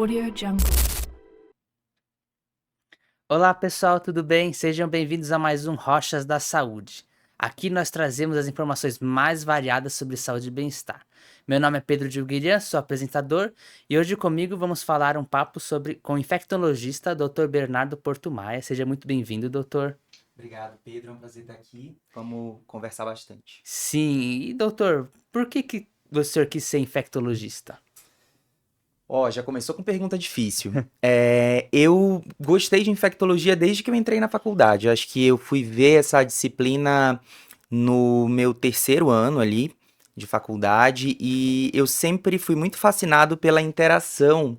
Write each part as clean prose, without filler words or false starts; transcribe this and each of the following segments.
Audio Jungle. Olá pessoal, tudo bem? Sejam bem-vindos a mais um Rochas da Saúde. Aqui nós trazemos as informações mais variadas sobre saúde e bem-estar. Meu nome é Pedro Dilguirian, sou apresentador e hoje comigo vamos falar um papo com o infectologista Dr. Bernardo Porto Maia. Seja muito bem-vindo, doutor. Obrigado, Pedro. É um prazer estar aqui. Vamos conversar bastante. Sim, e doutor, por que o senhor quis ser infectologista? Já começou com pergunta difícil. Eu gostei de infectologia desde que eu entrei na faculdade. Acho que eu fui ver essa disciplina no meu terceiro ano ali de faculdade e eu sempre fui muito fascinado pela interação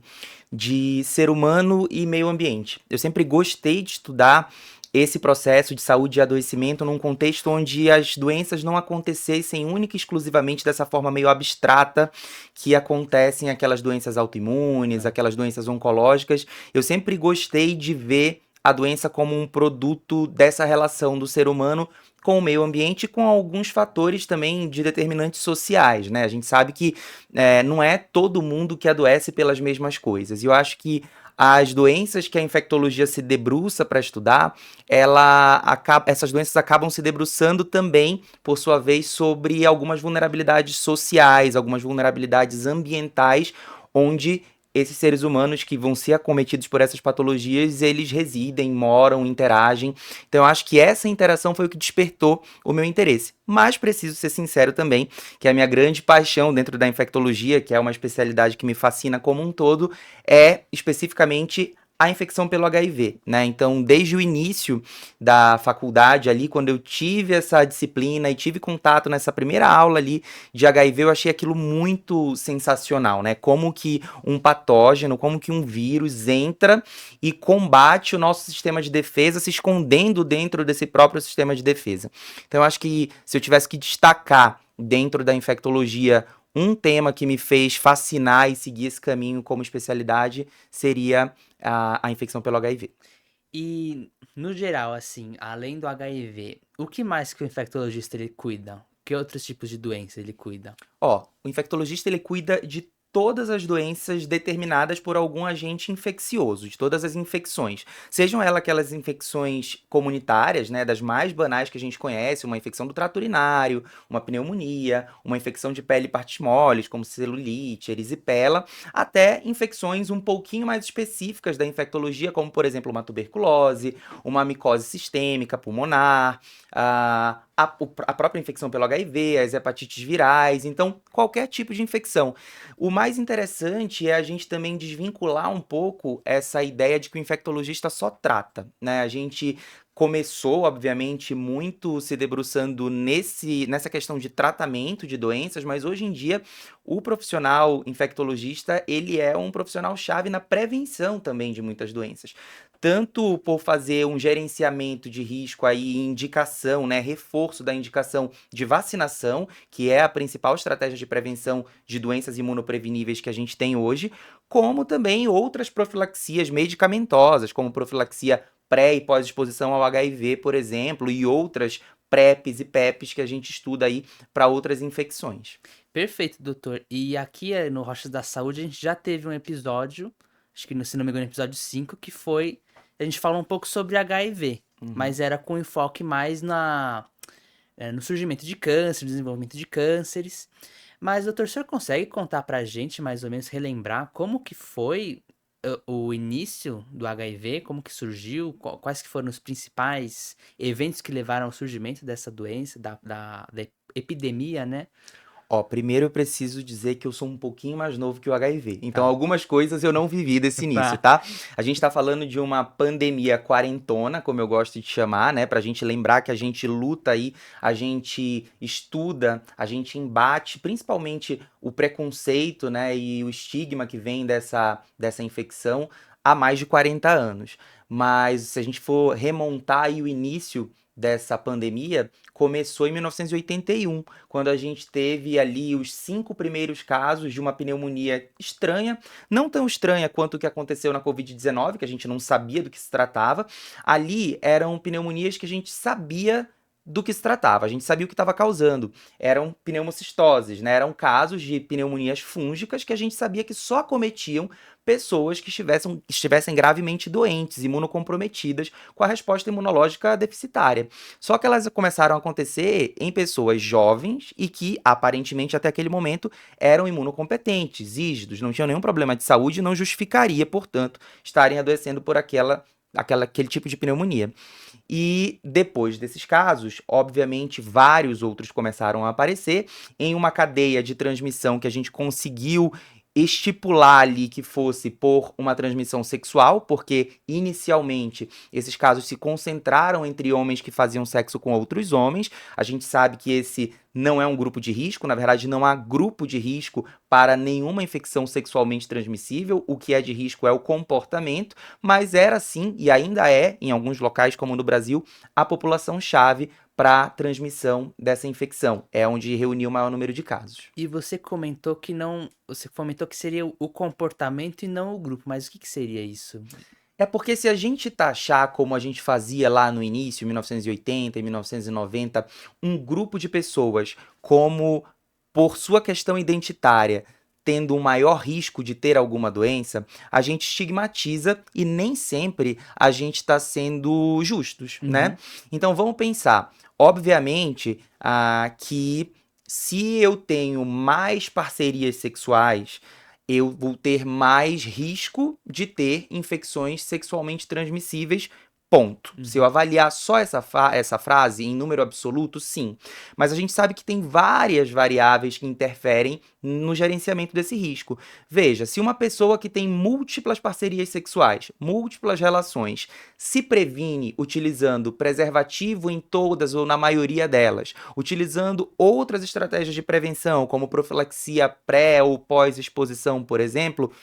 de ser humano e meio ambiente. Eu sempre gostei de estudar esse processo de saúde e adoecimento num contexto onde as doenças não acontecessem única e exclusivamente dessa forma meio abstrata que acontecem aquelas doenças autoimunes, aquelas doenças oncológicas. Eu sempre gostei de ver a doença como um produto dessa relação do ser humano com o meio ambiente e com alguns fatores também de determinantes sociais, né? A gente sabe que não é todo mundo que adoece pelas mesmas coisas. E eu acho que as doenças que a infectologia se debruça para estudar, essas doenças acabam se debruçando também, por sua vez, sobre algumas vulnerabilidades sociais, algumas vulnerabilidades ambientais, onde esses seres humanos que vão ser acometidos por essas patologias, eles residem, moram, interagem. Então, eu acho que essa interação foi o que despertou o meu interesse. Mas preciso ser sincero também, que a minha grande paixão dentro da infectologia, que é uma especialidade que me fascina como um todo, é especificamente a infecção pelo HIV, né? Então, desde o início da faculdade ali, quando eu tive essa disciplina e tive contato nessa primeira aula ali de HIV, eu achei aquilo muito sensacional, né? Como que um patógeno, como que um vírus entra e combate o nosso sistema de defesa, se escondendo dentro desse próprio sistema de defesa. Então, eu acho que se eu tivesse que destacar dentro da infectologia um tema que me fez fascinar e seguir esse caminho como especialidade seria a infecção pelo HIV. E, no geral, assim, além do HIV, o que mais que o infectologista ele cuida? Que outros tipos de doença ele cuida? O infectologista ele cuida de todas as doenças determinadas por algum agente infeccioso, de todas as infecções. Sejam elas aquelas infecções comunitárias, né, das mais banais que a gente conhece, uma infecção do trato urinário, uma pneumonia, uma infecção de pele e partes moles, como celulite, erisipela, até infecções um pouquinho mais específicas da infectologia, como, por exemplo, uma tuberculose, uma micose sistêmica pulmonar, a própria infecção pelo HIV, as hepatites virais, então qualquer tipo de infecção. O mais interessante é a gente também desvincular um pouco essa ideia de que o infectologista só trata, né? A gente começou, obviamente, muito se debruçando nessa questão de tratamento de doenças, mas hoje em dia o profissional infectologista, ele é um profissional chave na prevenção também de muitas doenças. Tanto por fazer um gerenciamento de risco aí, indicação, né, reforço da indicação de vacinação, que é a principal estratégia de prevenção de doenças imunopreveníveis que a gente tem hoje, como também outras profilaxias medicamentosas, como profilaxia pré e pós-exposição ao HIV, por exemplo, e outras PrEPs e PEPs que a gente estuda aí para outras infecções. Perfeito, doutor. E aqui no Rochas da Saúde a gente já teve um episódio, acho que se não me engano, episódio 5, que foi. A gente falou um pouco sobre HIV, mas era com enfoque mais no surgimento de câncer, desenvolvimento de cânceres. Mas, doutor, o senhor consegue contar pra gente, mais ou menos, relembrar como que foi o início do HIV, como que surgiu, quais que foram os principais eventos que levaram ao surgimento dessa doença, da epidemia, né? Primeiro eu preciso dizer que eu sou um pouquinho mais novo que o HIV. Então, Tá. algumas coisas eu não vivi desse início, Tá. tá? A gente tá falando de uma pandemia quarentona, como eu gosto de chamar, né? Pra gente lembrar que a gente luta aí, a gente estuda, a gente embate, principalmente o preconceito, né? E o estigma que vem dessa infecção há mais de 40 anos. Mas se a gente for remontar aí o início dessa pandemia, começou em 1981, quando a gente teve ali os 5 primeiros casos de uma pneumonia estranha, não tão estranha quanto o que aconteceu na Covid-19, que a gente não sabia do que se tratava. Ali eram pneumonias que a gente sabia do que se tratava, a gente sabia o que estava causando. Eram pneumocistoses, né? Eram casos de pneumonias fúngicas que a gente sabia que só acometiam pessoas que estivessem gravemente doentes, imunocomprometidas, com a resposta imunológica deficitária. Só que elas começaram a acontecer em pessoas jovens e que, aparentemente, até aquele momento, eram imunocompetentes, rígidos, não tinham nenhum problema de saúde e não justificaria, portanto, estarem adoecendo por aquele tipo de pneumonia. E depois desses casos, obviamente, vários outros começaram a aparecer em uma cadeia de transmissão que a gente conseguiu estipular ali que fosse por uma transmissão sexual, porque inicialmente esses casos se concentraram entre homens que faziam sexo com outros homens. A gente sabe que esse não é um grupo de risco, na verdade, não há grupo de risco para nenhuma infecção sexualmente transmissível. O que é de risco é o comportamento, mas era sim, e ainda é, em alguns locais, como no Brasil, a população-chave para transmissão dessa infecção. É onde reuniu o maior número de casos. E você comentou que não. Você comentou que seria o comportamento e não o grupo, mas o que seria isso? É porque se a gente taxar como a gente fazia lá no início, em 1980 e 1990, um grupo de pessoas como, por sua questão identitária, tendo um maior risco de ter alguma doença, a gente estigmatiza e nem sempre a gente está sendo justos, né? Então vamos pensar. Obviamente, que se eu tenho mais parcerias sexuais, eu vou ter mais risco de ter infecções sexualmente transmissíveis. Ponto. Se eu avaliar só essa frase em número absoluto, sim. Mas a gente sabe que tem várias variáveis que interferem no gerenciamento desse risco. Veja, se uma pessoa que tem múltiplas parcerias sexuais, múltiplas relações, se previne utilizando preservativo em todas ou na maioria delas, utilizando outras estratégias de prevenção, como profilaxia pré ou pós-exposição, por exemplo,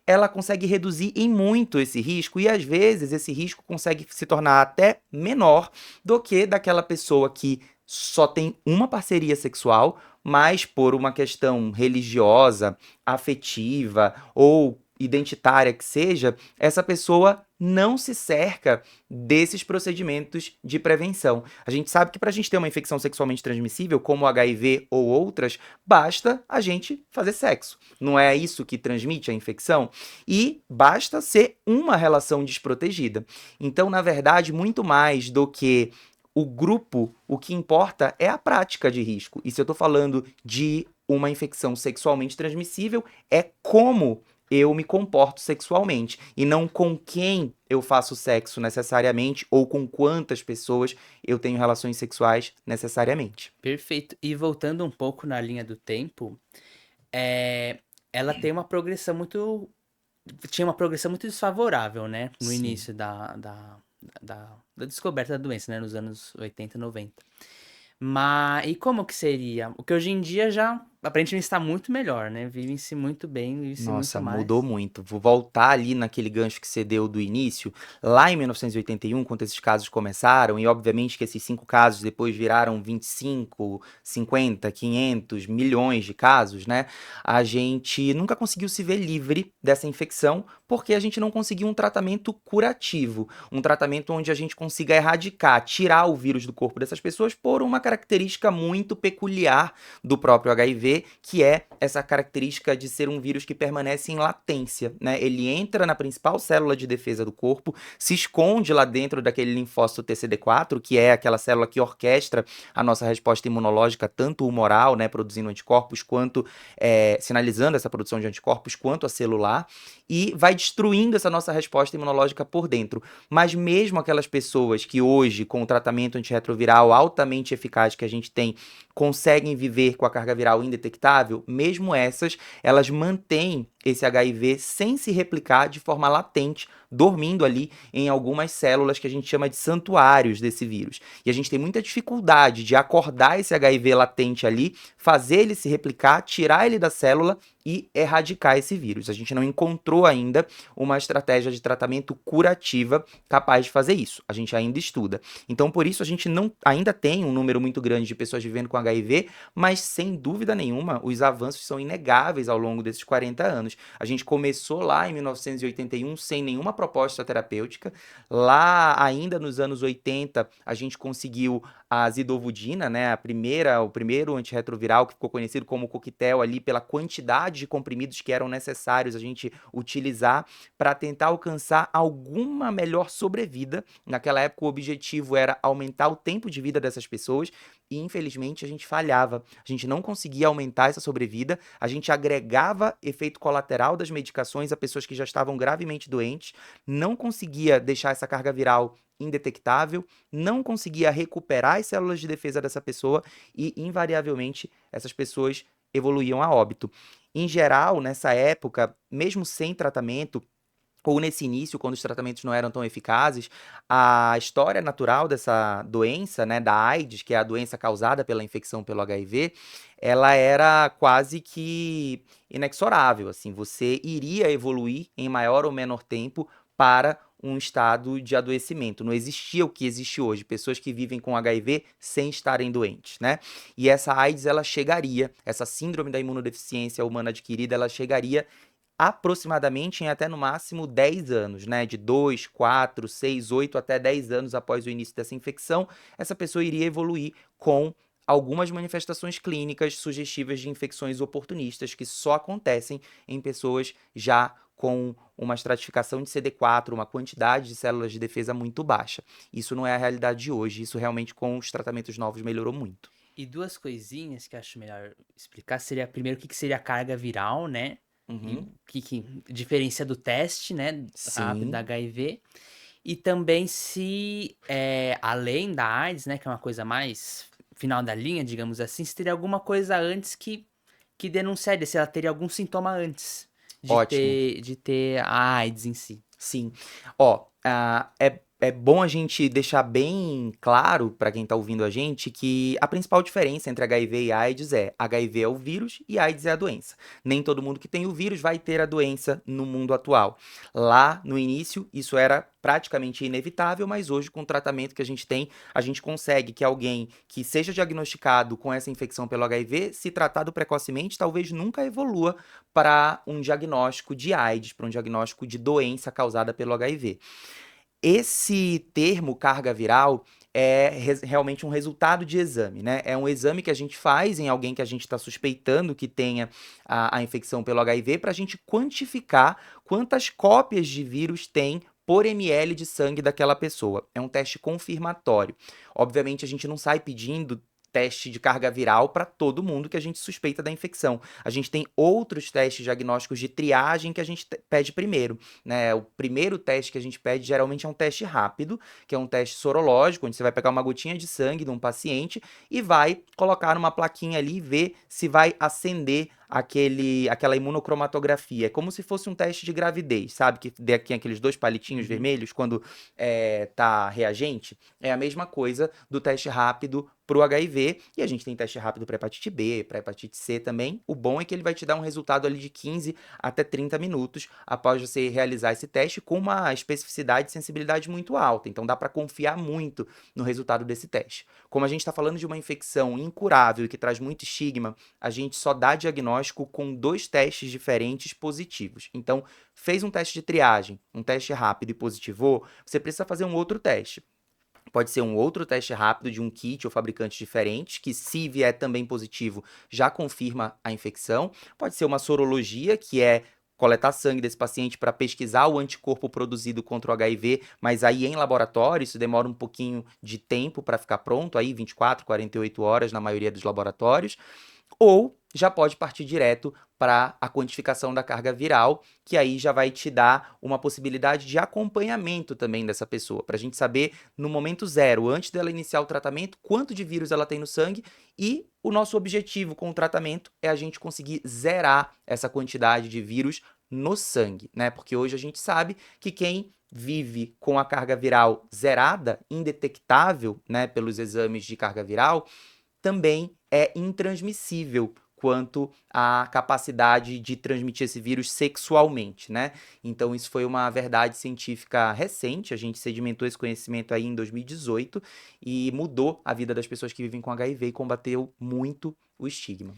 ela consegue reduzir em muito esse risco e às vezes esse risco consegue se tornar até menor do que daquela pessoa que só tem uma parceria sexual, mas por uma questão religiosa, afetiva ou identitária que seja, essa pessoa não se cerca desses procedimentos de prevenção. A gente sabe que para a gente ter uma infecção sexualmente transmissível, como o HIV ou outras, basta a gente fazer sexo. Não é isso que transmite a infecção? E basta ser uma relação desprotegida. Então, na verdade, muito mais do que o grupo, o que importa é a prática de risco. E se eu estou falando de uma infecção sexualmente transmissível, é como eu me comporto sexualmente e não com quem eu faço sexo necessariamente ou com quantas pessoas eu tenho relações sexuais necessariamente. Perfeito. E voltando um pouco na linha do tempo, ela tem uma progressão muito. Tinha uma progressão muito desfavorável, né? No Sim. início da descoberta da doença, né? Nos anos 80 e 90. Mas, e como que seria? Porque hoje em dia já, aparentemente, está muito melhor, né? Vivem-se muito bem, vivem-se Nossa, muito mais. mudou muito. Vou voltar ali naquele gancho que você deu do início. Lá em 1981, quando esses casos começaram, e obviamente que esses 5 casos depois viraram 25, 50, 500, milhões de casos, né? A gente nunca conseguiu se ver livre dessa infecção porque a gente não conseguiu um tratamento curativo. Um tratamento onde a gente consiga erradicar, tirar o vírus do corpo dessas pessoas por uma característica muito peculiar do próprio HIV, que é essa característica de ser um vírus que permanece em latência, né? Ele entra na principal célula de defesa do corpo, se esconde lá dentro daquele linfócito TCD4, que é aquela célula que orquestra a nossa resposta imunológica, tanto humoral, né, produzindo anticorpos, quanto sinalizando essa produção de anticorpos, quanto a celular, e vai destruindo essa nossa resposta imunológica por dentro. Mas mesmo aquelas pessoas que hoje, com o tratamento antirretroviral altamente eficaz que a gente tem, conseguem viver com a carga viral indetectável, mesmo essas, elas mantêm esse HIV sem se replicar de forma latente, dormindo ali em algumas células que a gente chama de santuários desse vírus. E a gente tem muita dificuldade de acordar esse HIV latente ali, fazer ele se replicar, tirar ele da célula e erradicar esse vírus. A gente não encontrou ainda uma estratégia de tratamento curativa capaz de fazer isso. A gente ainda estuda. Então, por isso, a gente ainda tem um número muito grande de pessoas vivendo com HIV, mas sem dúvida nenhuma, os avanços são inegáveis ao longo desses 40 anos. A gente começou lá em 1981 sem nenhuma proposta terapêutica. Lá, ainda nos anos 80, a gente conseguiu a zidovudina, né, o primeiro antirretroviral que ficou conhecido como coquetel ali pela quantidade de comprimidos que eram necessários a gente utilizar para tentar alcançar alguma melhor sobrevida. Naquela época o objetivo era aumentar o tempo de vida dessas pessoas e infelizmente a gente falhava. A gente não conseguia aumentar essa sobrevida, a gente agregava efeito colateral das medicações a pessoas que já estavam gravemente doentes, não conseguia deixar essa carga viral indetectável, não conseguia recuperar as células de defesa dessa pessoa e, invariavelmente, essas pessoas evoluíam a óbito. Em geral, nessa época, mesmo sem tratamento, ou nesse início, quando os tratamentos não eram tão eficazes, a história natural dessa doença, né, da AIDS, que é a doença causada pela infecção pelo HIV, ela era quase que inexorável, assim, você iria evoluir em maior ou menor tempo para um estado de adoecimento. Não existia o que existe hoje, pessoas que vivem com HIV sem estarem doentes, né? E essa AIDS, ela chegaria, essa síndrome da imunodeficiência humana adquirida, ela chegaria aproximadamente em até no máximo 10 anos, né? De 2, 4, 6, 8 até 10 anos após o início dessa infecção, essa pessoa iria evoluir com algumas manifestações clínicas sugestivas de infecções oportunistas que só acontecem em pessoas já com uma estratificação de CD4, uma quantidade de células de defesa muito baixa. Isso não é a realidade de hoje, isso realmente com os tratamentos novos melhorou muito. E duas coisinhas que eu acho melhor explicar seria primeiro o que seria a carga viral, né? E o Uhum. que diferencia do teste, né? Rápido da Sim, HIV. E também se, além da AIDS, né? Que é uma coisa mais final da linha, digamos assim, se teria alguma coisa antes que denunciaria, se ela teria algum sintoma antes ótimo. de ter a AIDS em si. Sim. Ó, é bom a gente deixar bem claro para quem tá ouvindo a gente que a principal diferença entre HIV e AIDS é HIV é o vírus e AIDS é a doença. Nem todo mundo que tem o vírus vai ter a doença no mundo atual. Lá no início, isso era praticamente inevitável, mas hoje, com o tratamento que a gente tem, a gente consegue que alguém que seja diagnosticado com essa infecção pelo HIV, se tratado precocemente, talvez nunca evolua para um diagnóstico de AIDS, para um diagnóstico de doença causada pelo HIV. Esse termo carga viral é realmente um resultado de exame, né? É um exame que a gente faz em alguém que a gente está suspeitando que tenha a infecção pelo HIV para a gente quantificar quantas cópias de vírus tem por ml de sangue daquela pessoa. É um teste confirmatório. Obviamente, a gente não sai pedindo teste de carga viral para todo mundo que a gente suspeita da infecção. A gente tem outros testes diagnósticos de triagem que a gente pede primeiro, né? O primeiro teste que a gente pede geralmente é um teste rápido, que é um teste sorológico, onde você vai pegar uma gotinha de sangue de um paciente e vai colocar numa plaquinha ali e ver se vai acender aquela imunocromatografia. É como se fosse um teste de gravidez, sabe? Que dê aqui aqueles dois palitinhos Uhum. vermelhos quando tá reagente. É a mesma coisa do teste rápido para o HIV, e a gente tem teste rápido para hepatite B, para hepatite C também. O bom é que ele vai te dar um resultado ali de 15 até 30 minutos após você realizar esse teste com uma especificidade e sensibilidade muito alta. Então dá para confiar muito no resultado desse teste. Como a gente está falando de uma infecção incurável e que traz muito estigma, a gente só dá diagnóstico com 2 testes diferentes positivos. Então, fez um teste de triagem, um teste rápido e positivou, você precisa fazer um outro teste. Pode ser um outro teste rápido de um kit ou fabricante diferente, que se vier também positivo, já confirma a infecção. Pode ser uma sorologia, que é coletar sangue desse paciente para pesquisar o anticorpo produzido contra o HIV, mas aí em laboratório isso demora um pouquinho de tempo para ficar pronto, aí 24, 48 horas na maioria dos laboratórios. Ou já pode partir direto para a quantificação da carga viral, que aí já vai te dar uma possibilidade de acompanhamento também dessa pessoa, para a gente saber no momento zero, antes dela iniciar o tratamento, quanto de vírus ela tem no sangue e o nosso objetivo com o tratamento é a gente conseguir zerar essa quantidade de vírus no sangue, né? Porque hoje a gente sabe que quem vive com a carga viral zerada, indetectável, né, pelos exames de carga viral, também é intransmissível quanto à capacidade de transmitir esse vírus sexualmente, né? Então isso foi uma verdade científica recente, a gente sedimentou esse conhecimento aí em 2018 e mudou a vida das pessoas que vivem com HIV e combateu muito o estigma.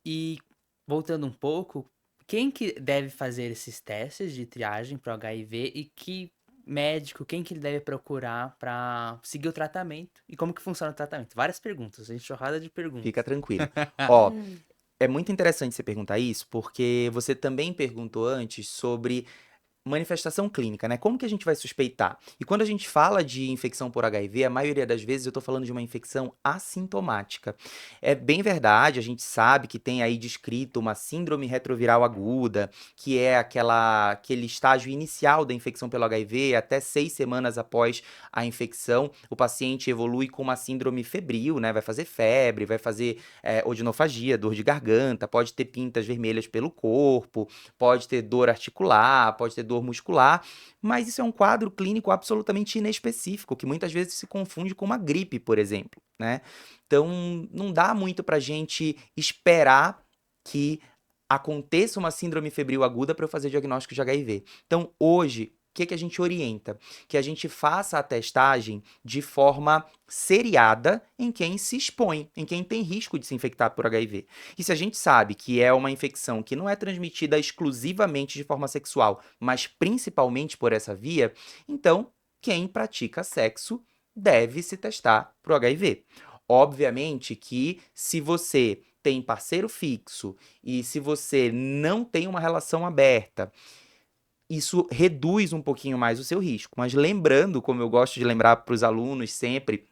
E voltando um pouco, quem que deve fazer esses testes de triagem para o HIV e que médico, quem que ele deve procurar para seguir o tratamento e como que funciona o tratamento? Várias perguntas, a enxurrada de Fica perguntas. tranquilo. Ó, é muito interessante você perguntar isso, porque você também perguntou antes sobre manifestação clínica, né? Como que a gente vai suspeitar? E quando a gente fala de infecção por HIV, a maioria das vezes eu tô falando de uma infecção assintomática. É bem verdade, a gente sabe que tem aí descrito uma síndrome retroviral aguda, que é aquele estágio inicial da infecção pelo HIV, até 6 semanas após a infecção, o paciente evolui com uma síndrome febril, né? Vai fazer febre, vai fazer odinofagia, dor de garganta, pode ter pintas vermelhas pelo corpo, pode ter dor articular, pode ter dor muscular, mas isso é um quadro clínico absolutamente inespecífico, que muitas vezes se confunde com uma gripe, por exemplo, né? Então, não dá muito pra gente esperar que aconteça uma síndrome febril aguda para eu fazer diagnóstico de HIV. Então, hoje, o que que a gente orienta? Que a gente faça a testagem de forma seriada em quem se expõe, em quem tem risco de se infectar por HIV. E se a gente sabe que é uma infecção que não é transmitida exclusivamente de forma sexual, mas principalmente por essa via, então quem pratica sexo deve se testar para o HIV. Obviamente que se você tem parceiro fixo e se você não tem uma relação aberta, isso reduz um pouquinho mais o seu risco. Mas lembrando, como eu gosto de lembrar para os alunos sempre,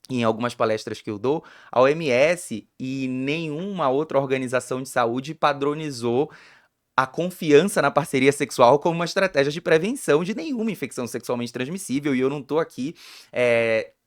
em algumas palestras que eu dou, a OMS e nenhuma outra organização de saúde padronizou a confiança na parceria sexual como uma estratégia de prevenção de nenhuma infecção sexualmente transmissível, e eu não tô aqui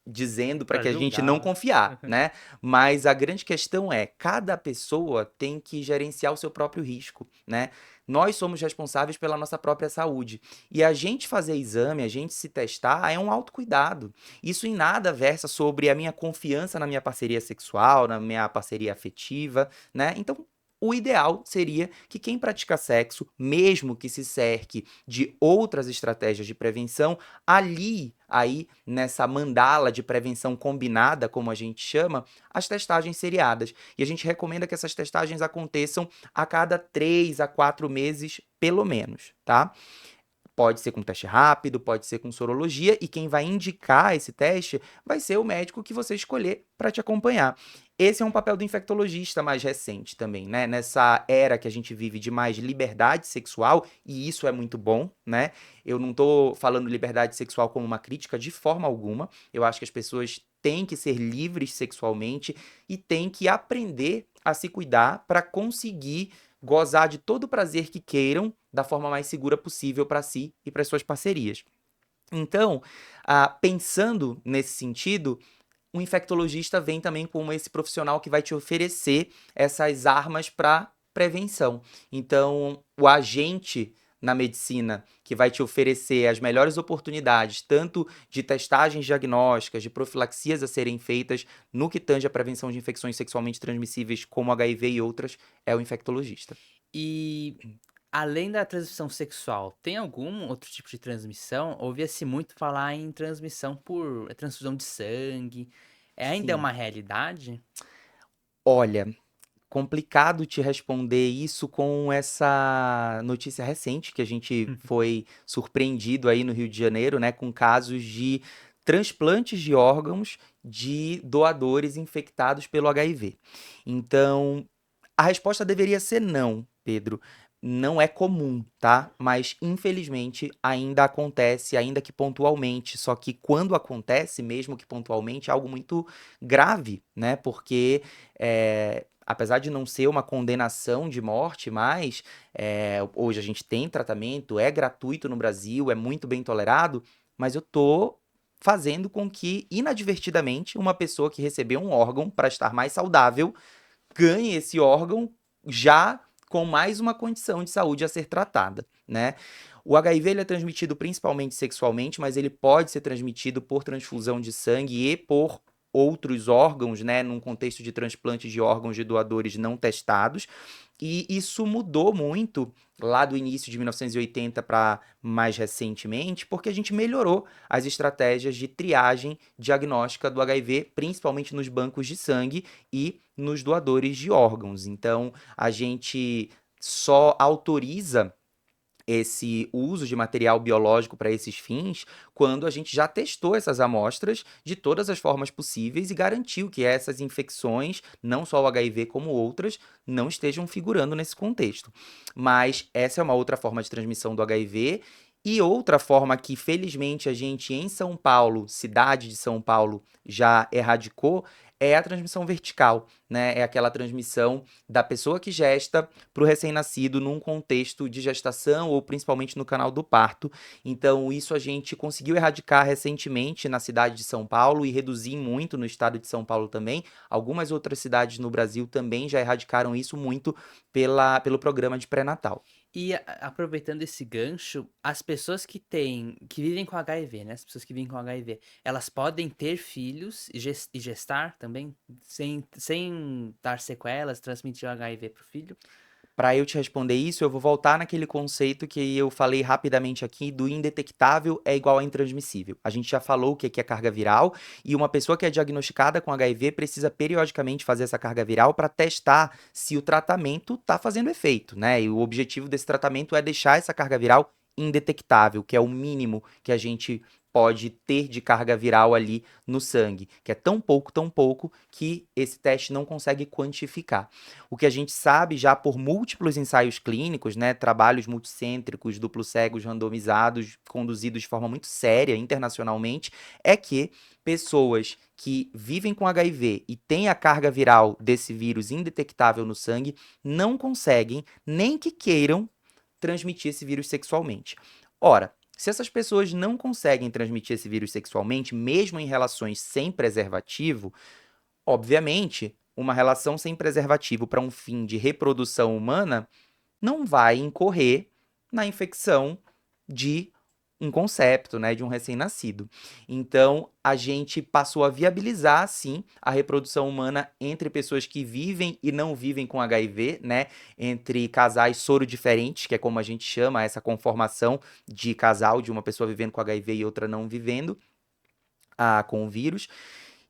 dizendo para Para que a gente não julgar. confiar, né? Mas a grande questão é, cada pessoa tem que gerenciar o seu próprio risco, né? Nós somos responsáveis pela nossa própria saúde. E a gente fazer exame, a gente se testar, é um autocuidado. Isso em nada versa sobre a minha confiança na minha parceria sexual, na minha parceria afetiva, né? Então, o ideal seria que quem pratica sexo, mesmo que se cerque de outras estratégias de prevenção, ali, aí, nessa mandala de prevenção combinada, como a gente chama, as testagens seriadas. E a gente recomenda que essas testagens aconteçam a cada 3 a 4 meses, pelo menos, tá? Pode ser com teste rápido, pode ser com sorologia, e quem vai indicar esse teste vai ser o médico que você escolher para te acompanhar. Esse é um papel do infectologista mais recente também, né? Nessa era que a gente vive de mais liberdade sexual, e isso é muito bom, né? Eu não tô falando liberdade sexual como uma crítica de forma alguma. Eu acho que as pessoas têm que ser livres sexualmente e têm que aprender a se cuidar para conseguir gozar de todo o prazer que queiram da forma mais segura possível para si e para suas parcerias. Então, pensando nesse sentido, o infectologista vem também como esse profissional que vai te oferecer essas armas para prevenção. Então, o agente na medicina que vai te oferecer as melhores oportunidades, tanto de testagens diagnósticas, de profilaxias a serem feitas no que tange a prevenção de infecções sexualmente transmissíveis como HIV e outras, é o infectologista. E além da transmissão sexual, tem algum outro tipo de transmissão? Ouvia-se muito falar em transmissão por transfusão de sangue. Ainda é Sim. uma realidade? Olha, complicado te responder isso com essa notícia recente que a gente foi surpreendido aí no Rio de Janeiro, né, com casos de transplantes de órgãos de doadores infectados pelo HIV. Então, a resposta deveria ser não, Pedro. Não é comum, tá? Mas infelizmente ainda acontece, ainda que pontualmente. Só que quando acontece, mesmo que pontualmente, é algo muito grave, né? Porque apesar de não ser uma condenação de morte, mas hoje a gente tem tratamento, é gratuito no Brasil, é muito bem tolerado, mas eu tô fazendo com que, inadvertidamente, uma pessoa que recebeu um órgão para estar mais saudável ganhe esse órgão já com mais uma condição de saúde a ser tratada, né? O HIV ele é transmitido principalmente sexualmente, mas ele pode ser transmitido por transfusão de sangue e por outros órgãos, né, num contexto de transplante de órgãos de doadores não testados. E isso mudou muito lá do início de 1980 para mais recentemente, porque a gente melhorou as estratégias de triagem diagnóstica do HIV, principalmente nos bancos de sangue e nos doadores de órgãos. Então, a gente só autoriza esse uso de material biológico para esses fins quando a gente já testou essas amostras de todas as formas possíveis e garantiu que essas infecções, não só o HIV como outras, não estejam figurando nesse contexto. Mas essa é uma outra forma de transmissão do HIV. E outra forma que, felizmente, a gente em São Paulo, cidade de São Paulo, já erradicou, é a transmissão vertical, né? É aquela transmissão da pessoa que gesta para o recém-nascido num contexto de gestação ou principalmente no canal do parto. Então, isso a gente conseguiu erradicar recentemente na cidade de São Paulo e reduzir muito no estado de São Paulo também. Algumas outras cidades no Brasil também já erradicaram isso muito pelo programa de pré-natal. E aproveitando esse gancho, as pessoas que vivem com HIV, né? As pessoas que vivem com HIV, elas podem ter filhos e gestar também, sem dar sequelas, transmitir o HIV pro filho? Para eu te responder isso, eu vou voltar naquele conceito que eu falei rapidamente aqui do indetectável é igual a intransmissível. A gente já falou o que é carga viral e uma pessoa que é diagnosticada com HIV precisa periodicamente fazer essa carga viral para testar se o tratamento está fazendo efeito, né? E o objetivo desse tratamento é deixar essa carga viral indetectável, que é o mínimo que a gente pode ter de carga viral ali no sangue, que é tão pouco que esse teste não consegue quantificar. O que a gente sabe já por múltiplos ensaios clínicos, né, trabalhos multicêntricos, duplos cegos, randomizados, conduzidos de forma muito séria internacionalmente, é que pessoas que vivem com HIV e têm a carga viral desse vírus indetectável no sangue não conseguem, nem que queiram, transmitir esse vírus sexualmente. Ora, se essas pessoas não conseguem transmitir esse vírus sexualmente, mesmo em relações sem preservativo, obviamente, uma relação sem preservativo para um fim de reprodução humana não vai incorrer na infecção de um concepto, né, de um recém-nascido. Então, a gente passou a viabilizar, sim, a reprodução humana entre pessoas que vivem e não vivem com HIV, né, entre casais soro diferentes, que é como a gente chama essa conformação de casal, de uma pessoa vivendo com HIV e outra não vivendo com o vírus.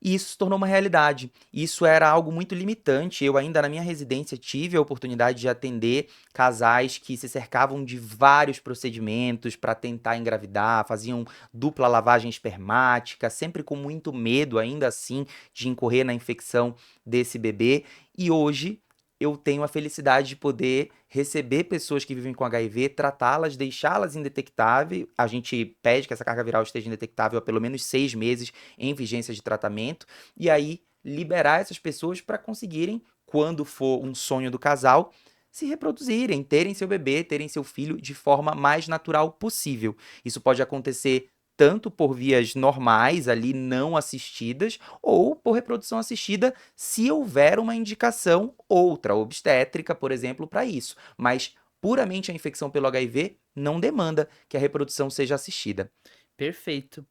E isso se tornou uma realidade. Isso era algo muito limitante. Eu ainda na minha residência tive a oportunidade de atender casais que se cercavam de vários procedimentos para tentar engravidar, faziam dupla lavagem espermática, sempre com muito medo ainda assim de incorrer na infecção desse bebê. E hoje eu tenho a felicidade de poder receber pessoas que vivem com HIV, tratá-las, deixá-las indetectáveis. A gente pede que essa carga viral esteja indetectável há pelo menos 6 meses em vigência de tratamento, e aí liberar essas pessoas para conseguirem, quando for um sonho do casal, se reproduzirem, terem seu bebê, terem seu filho de forma mais natural possível. Isso pode acontecer tanto por vias normais, ali não assistidas, ou por reprodução assistida, se houver uma indicação outra, obstétrica, por exemplo, para isso. Mas puramente a infecção pelo HIV não demanda que a reprodução seja assistida. Perfeito.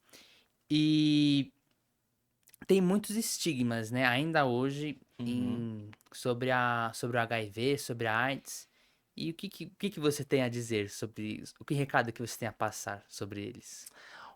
E tem muitos estigmas, né, ainda hoje Uhum. sobre o HIV, sobre a AIDS. E o que você tem a dizer sobre isso? O que recado que você tem a passar sobre eles?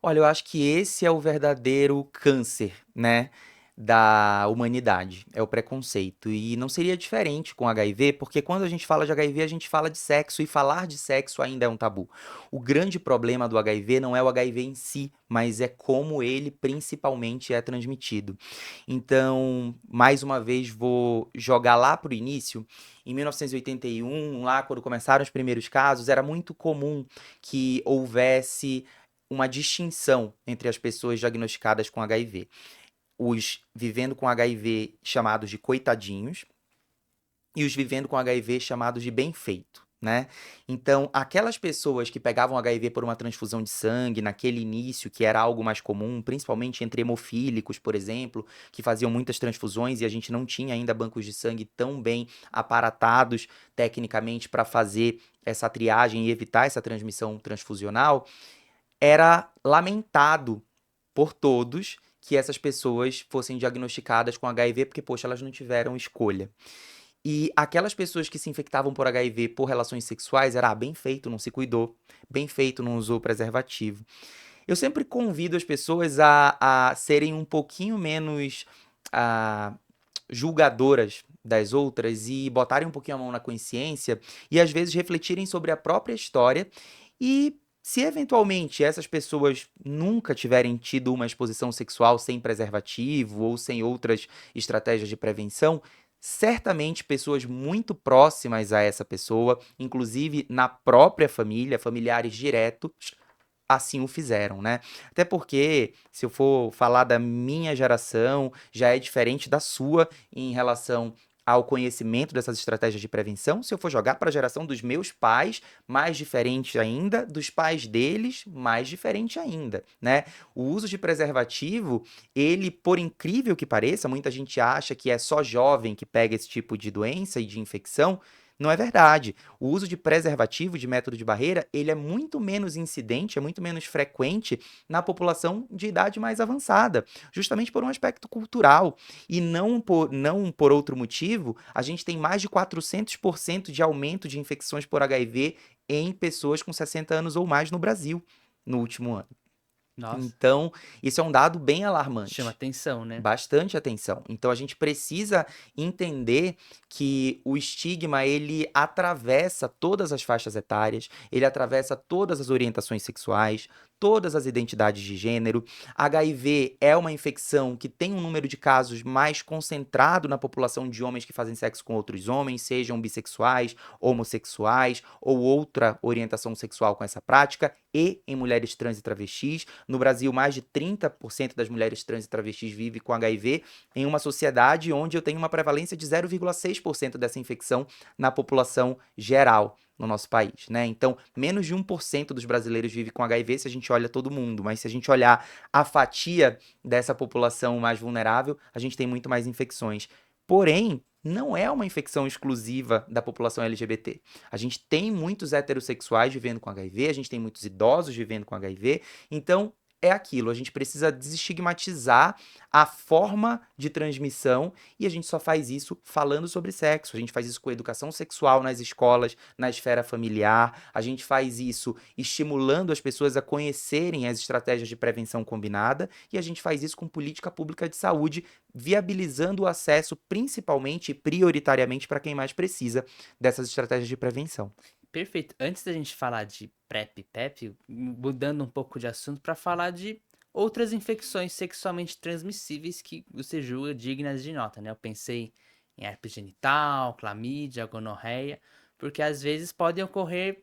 Olha, eu acho que esse é o verdadeiro câncer, né, da humanidade, é o preconceito. E não seria diferente com HIV, porque quando a gente fala de HIV, a gente fala de sexo, e falar de sexo ainda é um tabu. O grande problema do HIV não é o HIV em si, mas é como ele principalmente é transmitido. Então, mais uma vez, vou jogar lá para o início. Em 1981, lá quando começaram os primeiros casos, era muito comum que houvesse uma distinção entre as pessoas diagnosticadas com HIV. Os vivendo com HIV chamados de coitadinhos e os vivendo com HIV chamados de bem feito, né? Então, aquelas pessoas que pegavam HIV por uma transfusão de sangue naquele início, que era algo mais comum, principalmente entre hemofílicos, por exemplo, que faziam muitas transfusões e a gente não tinha ainda bancos de sangue tão bem aparatados tecnicamente para fazer essa triagem e evitar essa transmissão transfusional, era lamentado por todos que essas pessoas fossem diagnosticadas com HIV, porque, poxa, elas não tiveram escolha. E aquelas pessoas que se infectavam por HIV por relações sexuais, era bem feito, não se cuidou, bem feito, não usou preservativo. Eu sempre convido as pessoas a serem um pouquinho menos ah, julgadoras das outras e botarem um pouquinho a mão na consciência e às vezes refletirem sobre a própria história e se eventualmente essas pessoas nunca tiverem tido uma exposição sexual sem preservativo ou sem outras estratégias de prevenção, certamente pessoas muito próximas a essa pessoa, inclusive na própria família, familiares diretos, assim o fizeram, né? Até porque, se eu for falar da minha geração, já é diferente da sua em relação ao conhecimento dessas estratégias de prevenção. Se eu for jogar para a geração dos meus pais, mais diferente ainda, dos pais deles, mais diferente ainda, né? O uso de preservativo, ele, por incrível que pareça, muita gente acha que é só jovem que pega esse tipo de doença e de infecção. Não é verdade. O uso de preservativo, de método de barreira, ele é muito menos incidente, é muito menos frequente na população de idade mais avançada, justamente por um aspecto cultural. E não por outro motivo, a gente tem mais de 400% de aumento de infecções por HIV em pessoas com 60 anos ou mais no Brasil no último ano. Nossa, Então, isso é um dado bem chama alarmante. atenção, né? Bastante atenção. Então a gente precisa entender que o estigma ele atravessa todas as faixas etárias, ele atravessa todas as orientações sexuais, todas as identidades de gênero. HIV é uma infecção que tem um número de casos mais concentrado na população de homens que fazem sexo com outros homens, sejam bissexuais, homossexuais ou outra orientação sexual com essa prática, e em mulheres trans e travestis. No Brasil, mais de 30% das mulheres trans e travestis vivem com HIV, em uma sociedade onde eu tenho uma prevalência de 0,6% dessa infecção na população geral no nosso país, né? Então, menos de 1% dos brasileiros vive com HIV se a gente olha todo mundo, mas se a gente olhar a fatia dessa população mais vulnerável, a gente tem muito mais infecções. Porém, não é uma infecção exclusiva da população LGBT. A gente tem muitos heterossexuais vivendo com HIV, a gente tem muitos idosos vivendo com HIV, então é aquilo, a gente precisa desestigmatizar a forma de transmissão e a gente só faz isso falando sobre sexo. A gente faz isso com educação sexual nas escolas, na esfera familiar, a gente faz isso estimulando as pessoas a conhecerem as estratégias de prevenção combinada e a gente faz isso com política pública de saúde, viabilizando o acesso principalmente e prioritariamente para quem mais precisa dessas estratégias de prevenção. Perfeito. Antes da gente falar de PrEP e PEP, mudando um pouco de assunto para falar de outras infecções sexualmente transmissíveis que você julga dignas de nota, né? Eu pensei em herpes genital, clamídia, gonorreia, porque às vezes podem ocorrer,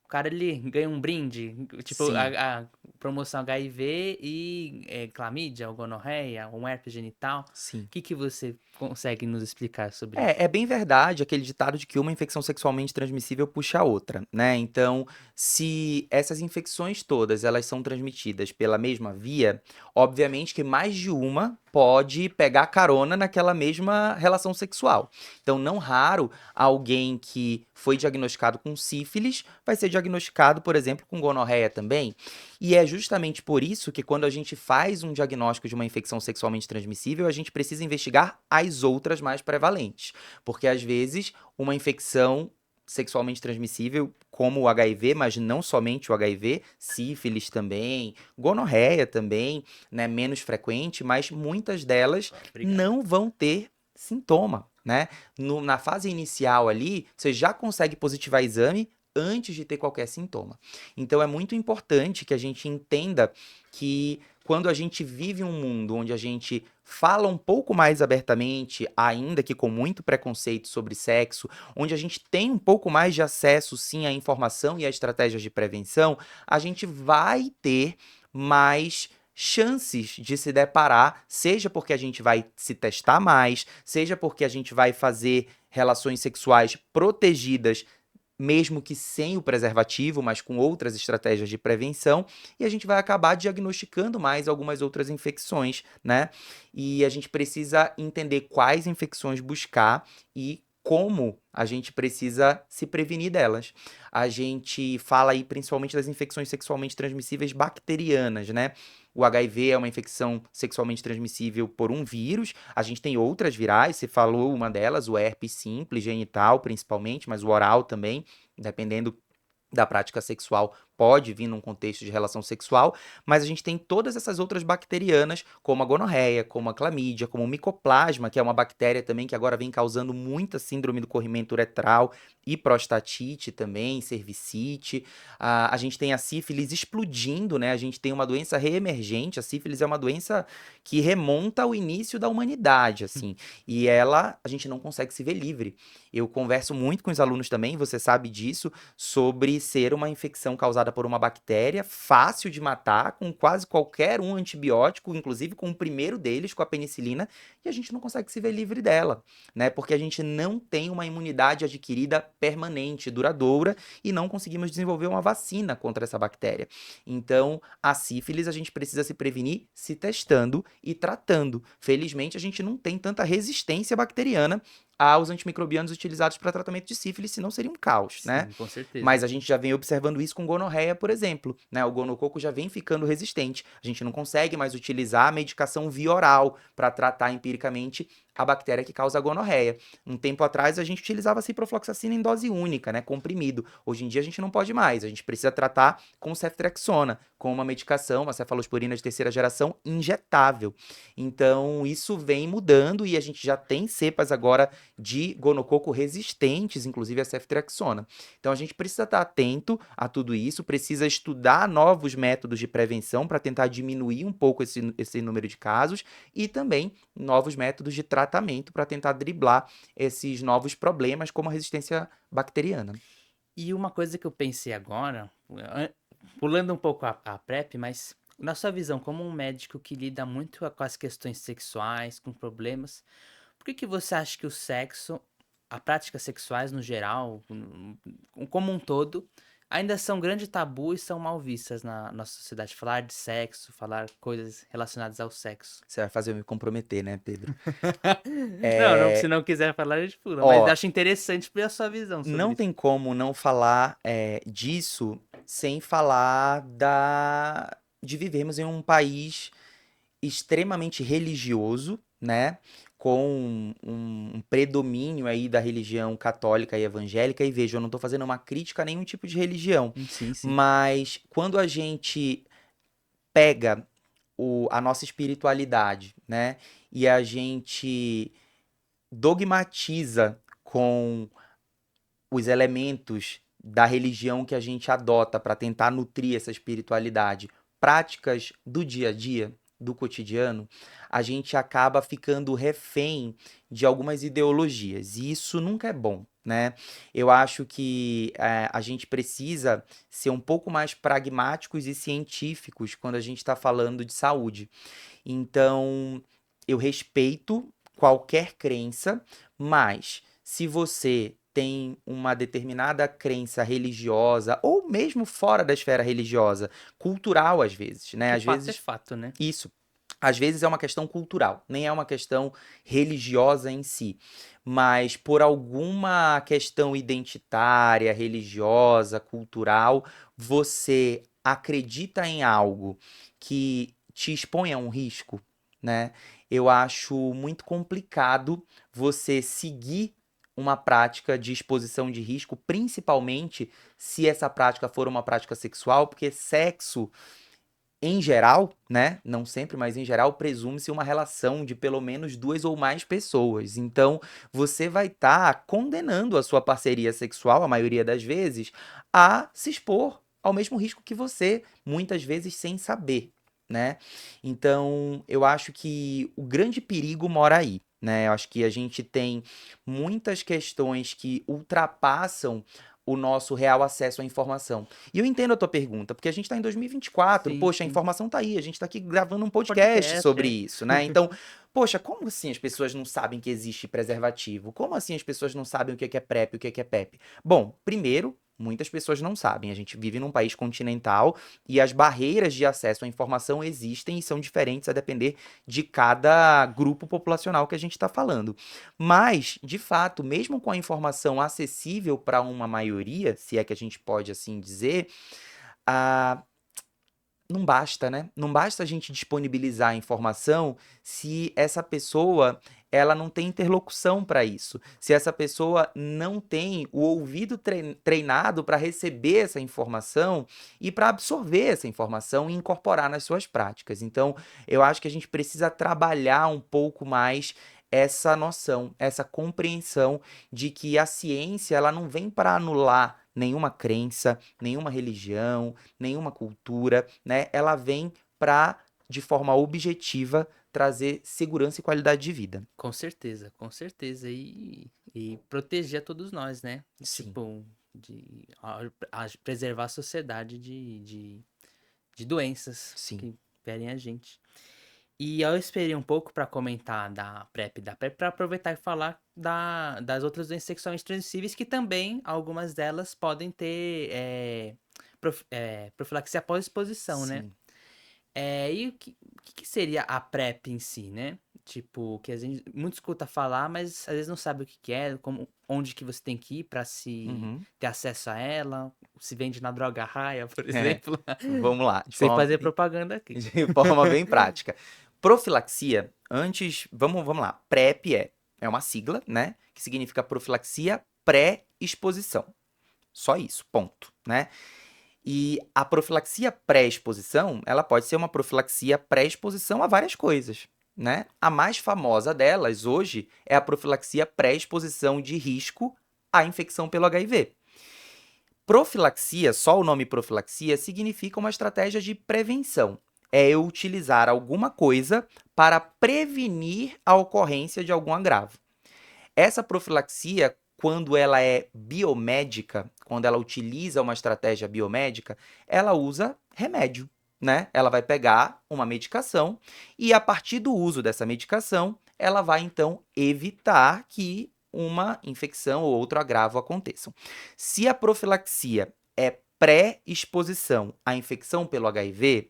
o cara ele ganha um brinde, tipo Sim. a promoção HIV e clamídia, ou gonorreia, um herpes genital. Sim. O que que você consegue nos explicar sobre isso? É bem verdade aquele ditado de que uma infecção sexualmente transmissível puxa a outra, né? Então, se essas infecções todas elas são transmitidas pela mesma via, obviamente que mais de uma pode pegar carona naquela mesma relação sexual. Então, não raro, alguém que foi diagnosticado com sífilis vai ser diagnosticado, por exemplo, com gonorreia também. E é justamente por isso que quando a gente faz um diagnóstico de uma infecção sexualmente transmissível, a gente precisa investigar as outras mais prevalentes. Porque às vezes uma infecção sexualmente transmissível, como o HIV, mas não somente o HIV, sífilis também, gonorreia também, né, menos frequente, mas muitas delas Obrigado. não vão ter sintoma, né? Na fase inicial ali, você já consegue positivar exame antes de ter qualquer sintoma. Então é muito importante que a gente entenda que quando a gente vive um mundo onde a gente fala um pouco mais abertamente, ainda que com muito preconceito sobre sexo, onde a gente tem um pouco mais de acesso, sim, à informação e a estratégias de prevenção, a gente vai ter mais chances de se deparar, seja porque a gente vai se testar mais, seja porque a gente vai fazer relações sexuais protegidas mesmo que sem o preservativo, mas com outras estratégias de prevenção, e a gente vai acabar diagnosticando mais algumas outras infecções, né? E a gente precisa entender quais infecções buscar e como a gente precisa se prevenir delas. A gente fala aí principalmente das infecções sexualmente transmissíveis bacterianas, né? O HIV é uma infecção sexualmente transmissível por um vírus. A gente tem outras virais, você falou uma delas, o herpes simples, genital principalmente, mas o oral também, dependendo da prática sexual, pode vir num contexto de relação sexual, mas a gente tem todas essas outras bacterianas, como a gonorreia, como a clamídia, como o micoplasma, que é uma bactéria também que agora vem causando muita síndrome do corrimento uretral e prostatite também, cervicite. A gente tem a sífilis explodindo, né? A gente tem uma doença reemergente. A sífilis é uma doença que remonta ao início da humanidade, assim. E ela, a gente não consegue se ver livre. Eu converso muito com os alunos também, você sabe disso, sobre ser uma infecção causada por uma bactéria, fácil de matar, com quase qualquer um antibiótico, inclusive com o primeiro deles, com a penicilina, e a gente não consegue se ver livre dela, né? Porque a gente não tem uma imunidade adquirida permanente, duradoura, e não conseguimos desenvolver uma vacina contra essa bactéria. Então, a sífilis a gente precisa se prevenir se testando e tratando. Felizmente, a gente não tem tanta resistência bacteriana aos antimicrobianos utilizados para tratamento de sífilis, senão seria um caos, né? Sim, com certeza. Mas a gente já vem observando isso com gonorreia, por exemplo, né? O gonococo já vem ficando resistente. A gente não consegue mais utilizar a medicação via oral para tratar empiricamente a bactéria que causa a gonorreia. Um tempo atrás a gente utilizava ciprofloxacina em dose única, né, comprimido. Hoje em dia a gente não pode mais, a gente precisa tratar com ceftriaxona, com uma medicação, uma cefalosporina de terceira geração injetável. Então isso vem mudando e a gente já tem cepas agora de gonococo resistentes, inclusive a ceftriaxona. Então a gente precisa estar atento a tudo isso, precisa estudar novos métodos de prevenção para tentar diminuir um pouco esse número de casos e também novos métodos de tratamento para tentar driblar esses novos problemas, como a resistência bacteriana. E uma coisa que eu pensei agora, pulando um pouco a PrEP, mas na sua visão, como um médico que lida muito com as questões sexuais, com problemas, por que que você acha que o sexo, a práticas sexuais no geral, como um todo, ainda são grande tabu e são mal vistas na nossa sociedade? Falar de sexo, falar coisas relacionadas ao sexo. Você vai fazer eu me comprometer, né, Pedro? Não, se É, não quiser falar, a gente pula, mas ó, acho interessante ver a sua visão sobre não isso. tem como não falar disso sem falar de vivermos em um país extremamente religioso, né? Com um predomínio aí da religião católica e evangélica. E veja, eu não estou fazendo uma crítica a nenhum tipo de religião, Sim, sim. mas quando a gente pega a nossa espiritualidade, né? E a gente dogmatiza com os elementos da religião que a gente adota para tentar nutrir essa espiritualidade, práticas do dia a dia, do cotidiano, a gente acaba ficando refém de algumas ideologias. E isso nunca é bom, né? Eu acho que a gente precisa ser um pouco mais pragmáticos e científicos quando a gente está falando de saúde. Então, eu respeito qualquer crença, mas se você tem uma determinada crença religiosa, ou mesmo fora da esfera religiosa, cultural às vezes, né? Que Às fato é vezes, fato, né? isso. Às vezes é uma questão cultural, nem é uma questão religiosa em si, mas por alguma questão identitária, religiosa, cultural, você acredita em algo que te expõe a um risco, né? Eu acho muito complicado você seguir uma prática de exposição de risco, principalmente se essa prática for uma prática sexual, porque sexo em geral, né? Não sempre, mas em geral, presume-se uma relação de pelo menos duas ou mais pessoas. Então, você vai estar condenando a sua parceria sexual, a maioria das vezes, a se expor ao mesmo risco que você, muitas vezes sem saber, né? Então, eu acho que o grande perigo mora aí. Né, eu acho que a gente tem muitas questões que ultrapassam o nosso real acesso à informação. E eu entendo a tua pergunta, porque a gente está em 2024, Sim, poxa, a sim. informação tá aí, a gente está aqui gravando um podcast Podcast, sobre é. isso, né? Então, poxa, como assim as pessoas não sabem que existe preservativo? Como assim as pessoas não sabem o que é PrEP, o que é PEP? Bom, primeiro, muitas pessoas não sabem. A gente vive num país continental e as barreiras de acesso à informação existem e são diferentes a depender de cada grupo populacional que a gente está falando. Mas, de fato, mesmo com a informação acessível para uma maioria, se é que a gente pode assim dizer, a não basta, né? Não basta a gente disponibilizar a informação se essa pessoa ela não tem interlocução para isso. Se essa pessoa não tem o ouvido treinado para receber essa informação e para absorver essa informação e incorporar nas suas práticas. Então, eu acho que a gente precisa trabalhar um pouco mais essa noção, essa compreensão de que a ciência ela não vem para anular nenhuma crença, nenhuma religião, nenhuma cultura, né? Ela vem para, de forma objetiva, trazer segurança e qualidade de vida. Com certeza, com certeza. E proteger a todos nós, né? Sim. Tipo, preservar a sociedade de doenças Sim. que ferem a gente. E eu esperei um pouco para comentar da PrEP para aproveitar e falar das outras doenças sexualmente transmissíveis, que também, algumas delas, podem ter profilaxia após exposição, né? Sim. E o que seria a PrEP em si, né? Tipo, que a gente muito escuta falar, mas às vezes não sabe o que é, onde que você tem que ir para ter acesso a ela, se vende na Droga Raia, por exemplo. Vamos lá. Sem fazer propaganda aqui. De forma bem prática. Profilaxia, vamos lá. PrEP é uma sigla, né? Que significa profilaxia pré-exposição. Só isso, ponto, né? E a profilaxia pré-exposição, ela pode ser uma profilaxia pré-exposição a várias coisas, né? A mais famosa delas hoje é a profilaxia pré-exposição de risco à infecção pelo HIV. Profilaxia, só o nome profilaxia, significa uma estratégia de prevenção. É eu utilizar alguma coisa para prevenir a ocorrência de algum agravo. Essa profilaxia, quando ela é biomédica, quando ela utiliza uma estratégia biomédica, ela usa remédio, né? Ela vai pegar uma medicação e, a partir do uso dessa medicação, ela vai, então, evitar que uma infecção ou outro agravo aconteçam. Se a profilaxia é pré-exposição à infecção pelo HIV,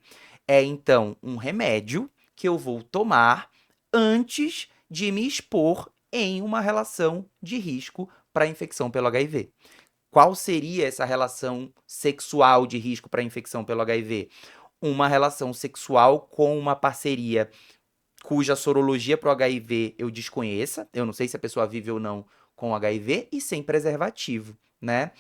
é, então, um remédio que eu vou tomar antes de me expor em uma relação de risco para a infecção pelo HIV. Qual seria essa relação sexual de risco para a infecção pelo HIV? Uma relação sexual com uma parceria cuja sorologia para o HIV eu desconheça, eu não sei se a pessoa vive ou não com HIV, e sem preservativo, né?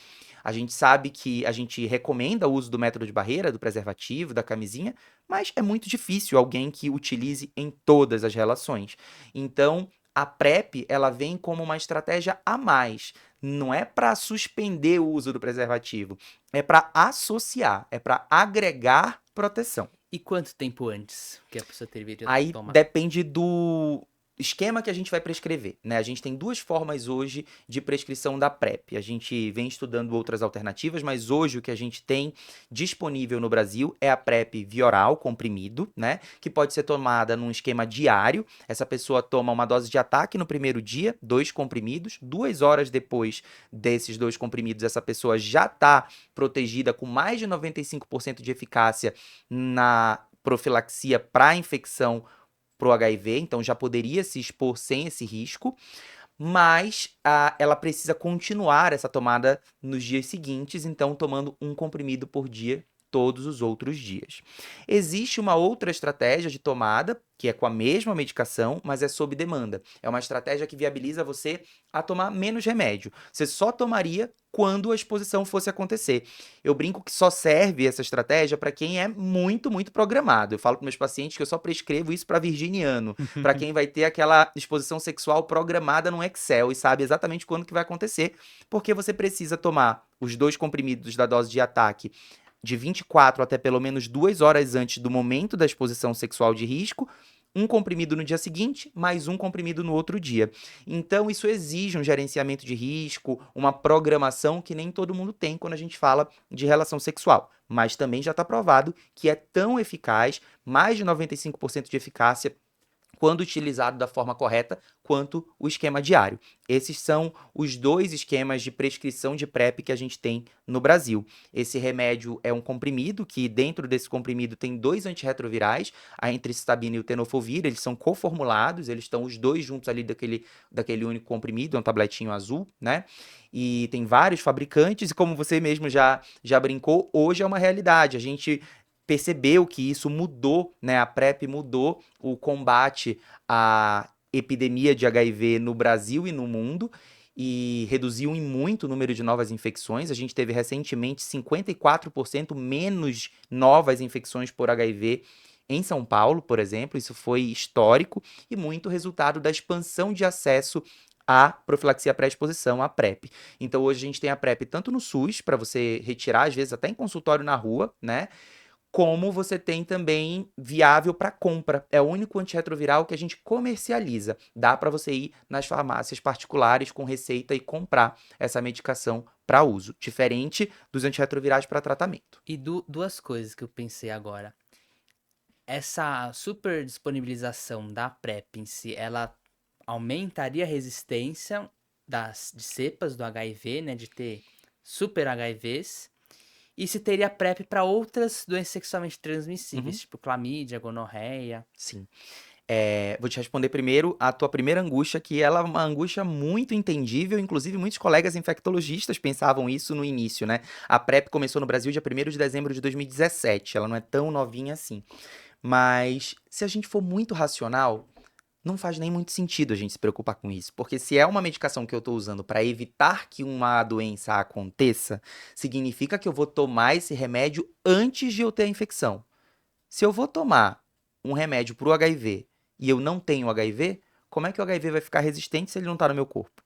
A gente sabe que a gente recomenda o uso do método de barreira, do preservativo, da camisinha, mas é muito difícil alguém que utilize em todas as relações. Então, a PrEP, ela vem como uma estratégia a mais. Não é para suspender o uso do preservativo, é para associar, é para agregar proteção. E quanto tempo antes que a pessoa deveria Aí tomar? depende do esquema que a gente vai prescrever, né? A gente tem duas formas hoje de prescrição da PrEP. A gente vem estudando outras alternativas, mas hoje o que a gente tem disponível no Brasil é a PrEP via oral, comprimido, né? Que pode ser tomada num esquema diário. Essa pessoa toma uma dose de ataque no primeiro dia, 2 comprimidos. 2 horas depois desses 2 comprimidos, essa pessoa já está protegida com mais de 95% de eficácia na profilaxia para infecção pro HIV, então já poderia se expor sem esse risco, mas ela precisa continuar essa tomada nos dias seguintes, então tomando um comprimido por dia todos os outros dias. Existe uma outra estratégia de tomada, que é com a mesma medicação, mas é sob demanda. É uma estratégia que viabiliza você a tomar menos remédio. Você só tomaria quando a exposição fosse acontecer. Eu brinco que só serve essa estratégia para quem é muito, muito programado. Eu falo para meus pacientes que eu só prescrevo isso para virginiano, para quem vai ter aquela exposição sexual programada no Excel e sabe exatamente quando que vai acontecer, porque você precisa tomar os 2 comprimidos da dose de ataque de 24 até pelo menos 2 horas antes do momento da exposição sexual de risco, um comprimido no dia seguinte, mais um comprimido no outro dia. Então, isso exige um gerenciamento de risco, uma programação que nem todo mundo tem quando a gente fala de relação sexual. Mas também já está provado que é tão eficaz, mais de 95% de eficácia, quando utilizado da forma correta, quanto o esquema diário. Esses são os 2 esquemas de prescrição de PrEP que a gente tem no Brasil. Esse remédio é um comprimido, que dentro desse comprimido tem 2 antirretrovirais, a entricistabina e o tenofovir, eles são coformulados, eles estão os 2 juntos ali daquele único comprimido, é um tabletinho azul, né? E tem vários fabricantes, e como você mesmo já brincou, hoje é uma realidade. A gente percebeu que isso mudou, né? A PrEP mudou o combate à epidemia de HIV no Brasil e no mundo, e reduziu em muito o número de novas infecções. A gente teve recentemente 54% menos novas infecções por HIV em São Paulo, por exemplo. Isso foi histórico e muito resultado da expansão de acesso à profilaxia pré-exposição, a PrEP. Então hoje a gente tem a PrEP tanto no SUS, para você retirar, às vezes até em consultório na rua, né? Como você tem também viável para compra. É o único antirretroviral que a gente comercializa. Dá para você ir nas farmácias particulares com receita e comprar essa medicação para uso, diferente dos antirretrovirais para tratamento. E duas coisas que eu pensei agora. Essa super disponibilização da PrEP em si, ela aumentaria a resistência de cepas do HIV, né, de ter super HIVs, e se teria PrEP para outras doenças sexualmente transmissíveis, tipo clamídia, gonorreia. Sim. Vou te responder primeiro a tua primeira angústia, que ela é uma angústia muito entendível, inclusive muitos colegas infectologistas pensavam isso no início, né? A PrEP começou no Brasil dia 1º de dezembro de 2017, ela não é tão novinha assim. Mas se a gente for muito racional, não faz nem muito sentido a gente se preocupar com isso, porque se é uma medicação que eu estou usando para evitar que uma doença aconteça, significa que eu vou tomar esse remédio antes de eu ter a infecção. Se eu vou tomar um remédio para o HIV e eu não tenho HIV, como é que o HIV vai ficar resistente se ele não está no meu corpo,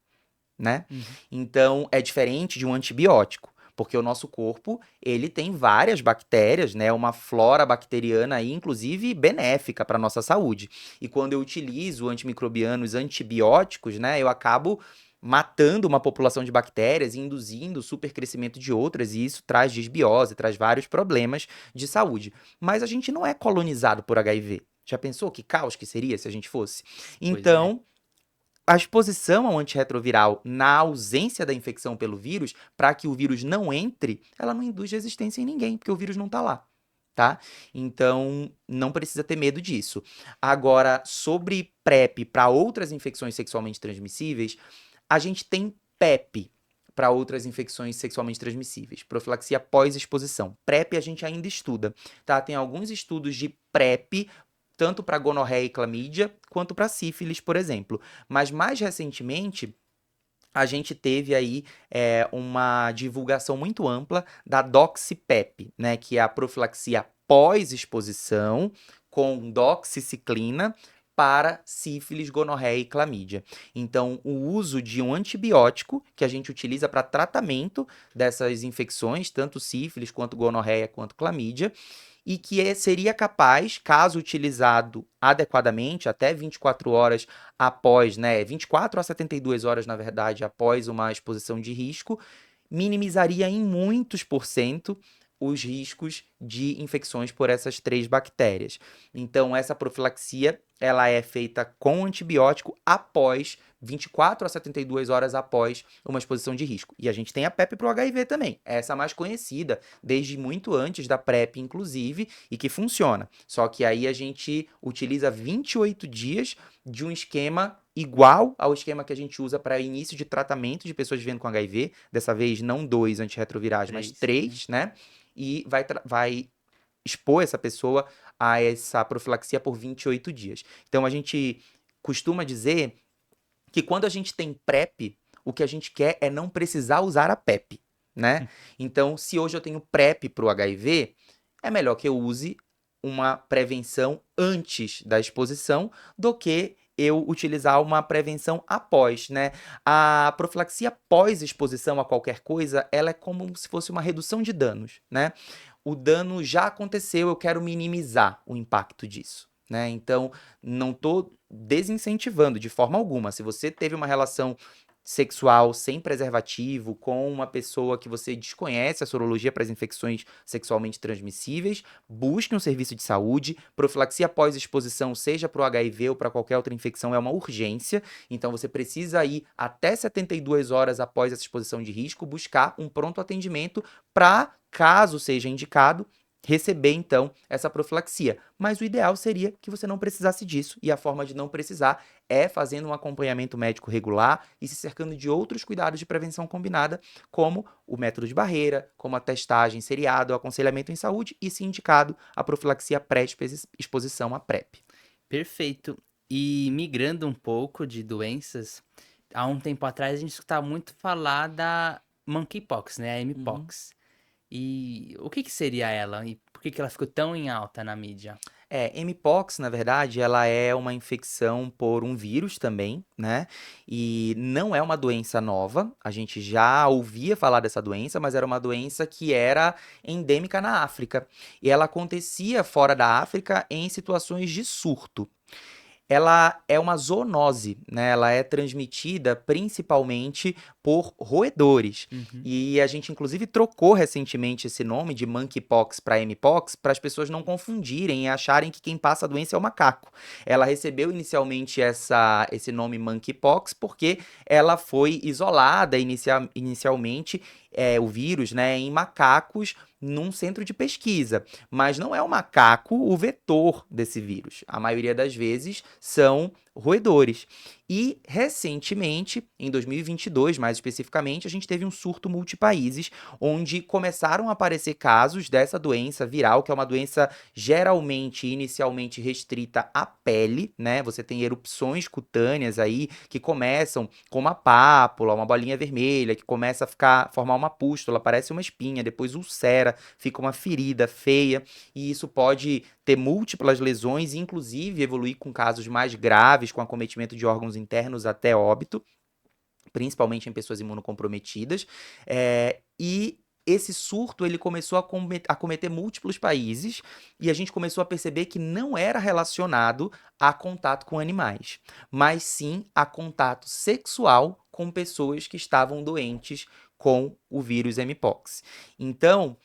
né? Uhum. Então, é diferente de um antibiótico, porque o nosso corpo, ele tem várias bactérias, né? Uma flora bacteriana aí, inclusive benéfica para nossa saúde. E quando eu utilizo antimicrobianos, antibióticos, né, eu acabo matando uma população de bactérias e induzindo o supercrescimento de outras, e isso traz disbiose, traz vários problemas de saúde. Mas a gente não é colonizado por HIV. Já pensou que caos que seria se a gente fosse? Pois é. Então, a exposição ao antirretroviral na ausência da infecção pelo vírus, para que o vírus não entre, ela não induz resistência em ninguém, porque o vírus não está lá, tá? Então, não precisa ter medo disso. Agora, sobre PrEP para outras infecções sexualmente transmissíveis, a gente tem PEP para outras infecções sexualmente transmissíveis, profilaxia pós-exposição. PrEP a gente ainda estuda, tá? Tem alguns estudos de PrEP tanto para gonorreia e clamídia, quanto para sífilis, por exemplo. Mas mais recentemente, a gente teve aí uma divulgação muito ampla da doxipep, né, que é a profilaxia pós-exposição com doxiciclina para sífilis, gonorreia e clamídia. Então, o uso de um antibiótico que a gente utiliza para tratamento dessas infecções, tanto sífilis quanto gonorreia quanto clamídia, e que seria capaz, caso utilizado adequadamente, até 24 horas após, né, 24 a 72 horas, na verdade, após uma exposição de risco, minimizaria em muitos por cento os riscos de infecções por essas 3 bactérias. Então, essa profilaxia, ela é feita com antibiótico após 24 a 72 horas após uma exposição de risco. E a gente tem a PrEP para o HIV também, essa mais conhecida, desde muito antes da PrEP, inclusive, e que funciona. Só que aí a gente utiliza 28 dias de um esquema igual ao esquema que a gente usa para início de tratamento de pessoas vivendo com HIV, dessa vez não 2 antirretrovirais, mas 3, né? E vai expor essa pessoa a essa profilaxia por 28 dias. Então a gente costuma dizer que quando a gente tem PrEP, o que a gente quer é não precisar usar a PEP, né? Então, se hoje eu tenho PrEP para o HIV, é melhor que eu use uma prevenção antes da exposição do que eu utilizar uma prevenção após, né? A profilaxia pós-exposição a qualquer coisa, ela é como se fosse uma redução de danos, né? O dano já aconteceu, eu quero minimizar o impacto disso, né? Então, não estou desincentivando de forma alguma. Se você teve uma relação sexual sem preservativo com uma pessoa que você desconhece a sorologia para as infecções sexualmente transmissíveis, busque um serviço de saúde. Profilaxia pós-exposição, seja para o HIV ou para qualquer outra infecção, é uma urgência. Então, você precisa ir até 72 horas após essa exposição de risco, buscar um pronto atendimento para, caso seja indicado, receber, então, essa profilaxia. Mas o ideal seria que você não precisasse disso, e a forma de não precisar é fazendo um acompanhamento médico regular e se cercando de outros cuidados de prevenção combinada, como o método de barreira, como a testagem seriada, o aconselhamento em saúde e, se indicado, a profilaxia pré-exposição à PrEP. Perfeito. E migrando um pouco de doenças, há um tempo atrás a gente escutava muito falar da monkeypox, né? A Uhum. mpox. E o que que seria ela? E por que que ela ficou tão em alta na mídia? Mpox, na verdade, ela é uma infecção por um vírus também, né? E não é uma doença nova. A gente já ouvia falar dessa doença, mas era uma doença que era endêmica na África. E ela acontecia fora da África em situações de surto. Ela é uma zoonose, né? Ela é transmitida principalmente por roedores. Uhum. E a gente, inclusive, trocou recentemente esse nome de monkeypox para mpox para as pessoas não confundirem e acharem que quem passa a doença é o macaco. Ela recebeu inicialmente esse nome monkeypox porque ela foi isolada inicialmente, o vírus, né, em macacos num centro de pesquisa. Mas não é o macaco o vetor desse vírus. A maioria das vezes são roedores. E recentemente, em 2022, mais especificamente, a gente teve um surto multipaíses, onde começaram a aparecer casos dessa doença viral, que é uma doença geralmente, inicialmente restrita à pele, né? Você tem erupções cutâneas aí que começam com uma pápula, uma bolinha vermelha, que começa a formar uma pústula, parece uma espinha, depois ulcera, fica uma ferida feia, e isso pode ter múltiplas lesões, inclusive evoluir com casos mais graves, com acometimento de órgãos internos até óbito, principalmente em pessoas imunocomprometidas. E esse surto ele começou a cometer múltiplos países e a gente começou a perceber que não era relacionado a contato com animais, mas sim a contato sexual com pessoas que estavam doentes com o vírus Mpox. Então,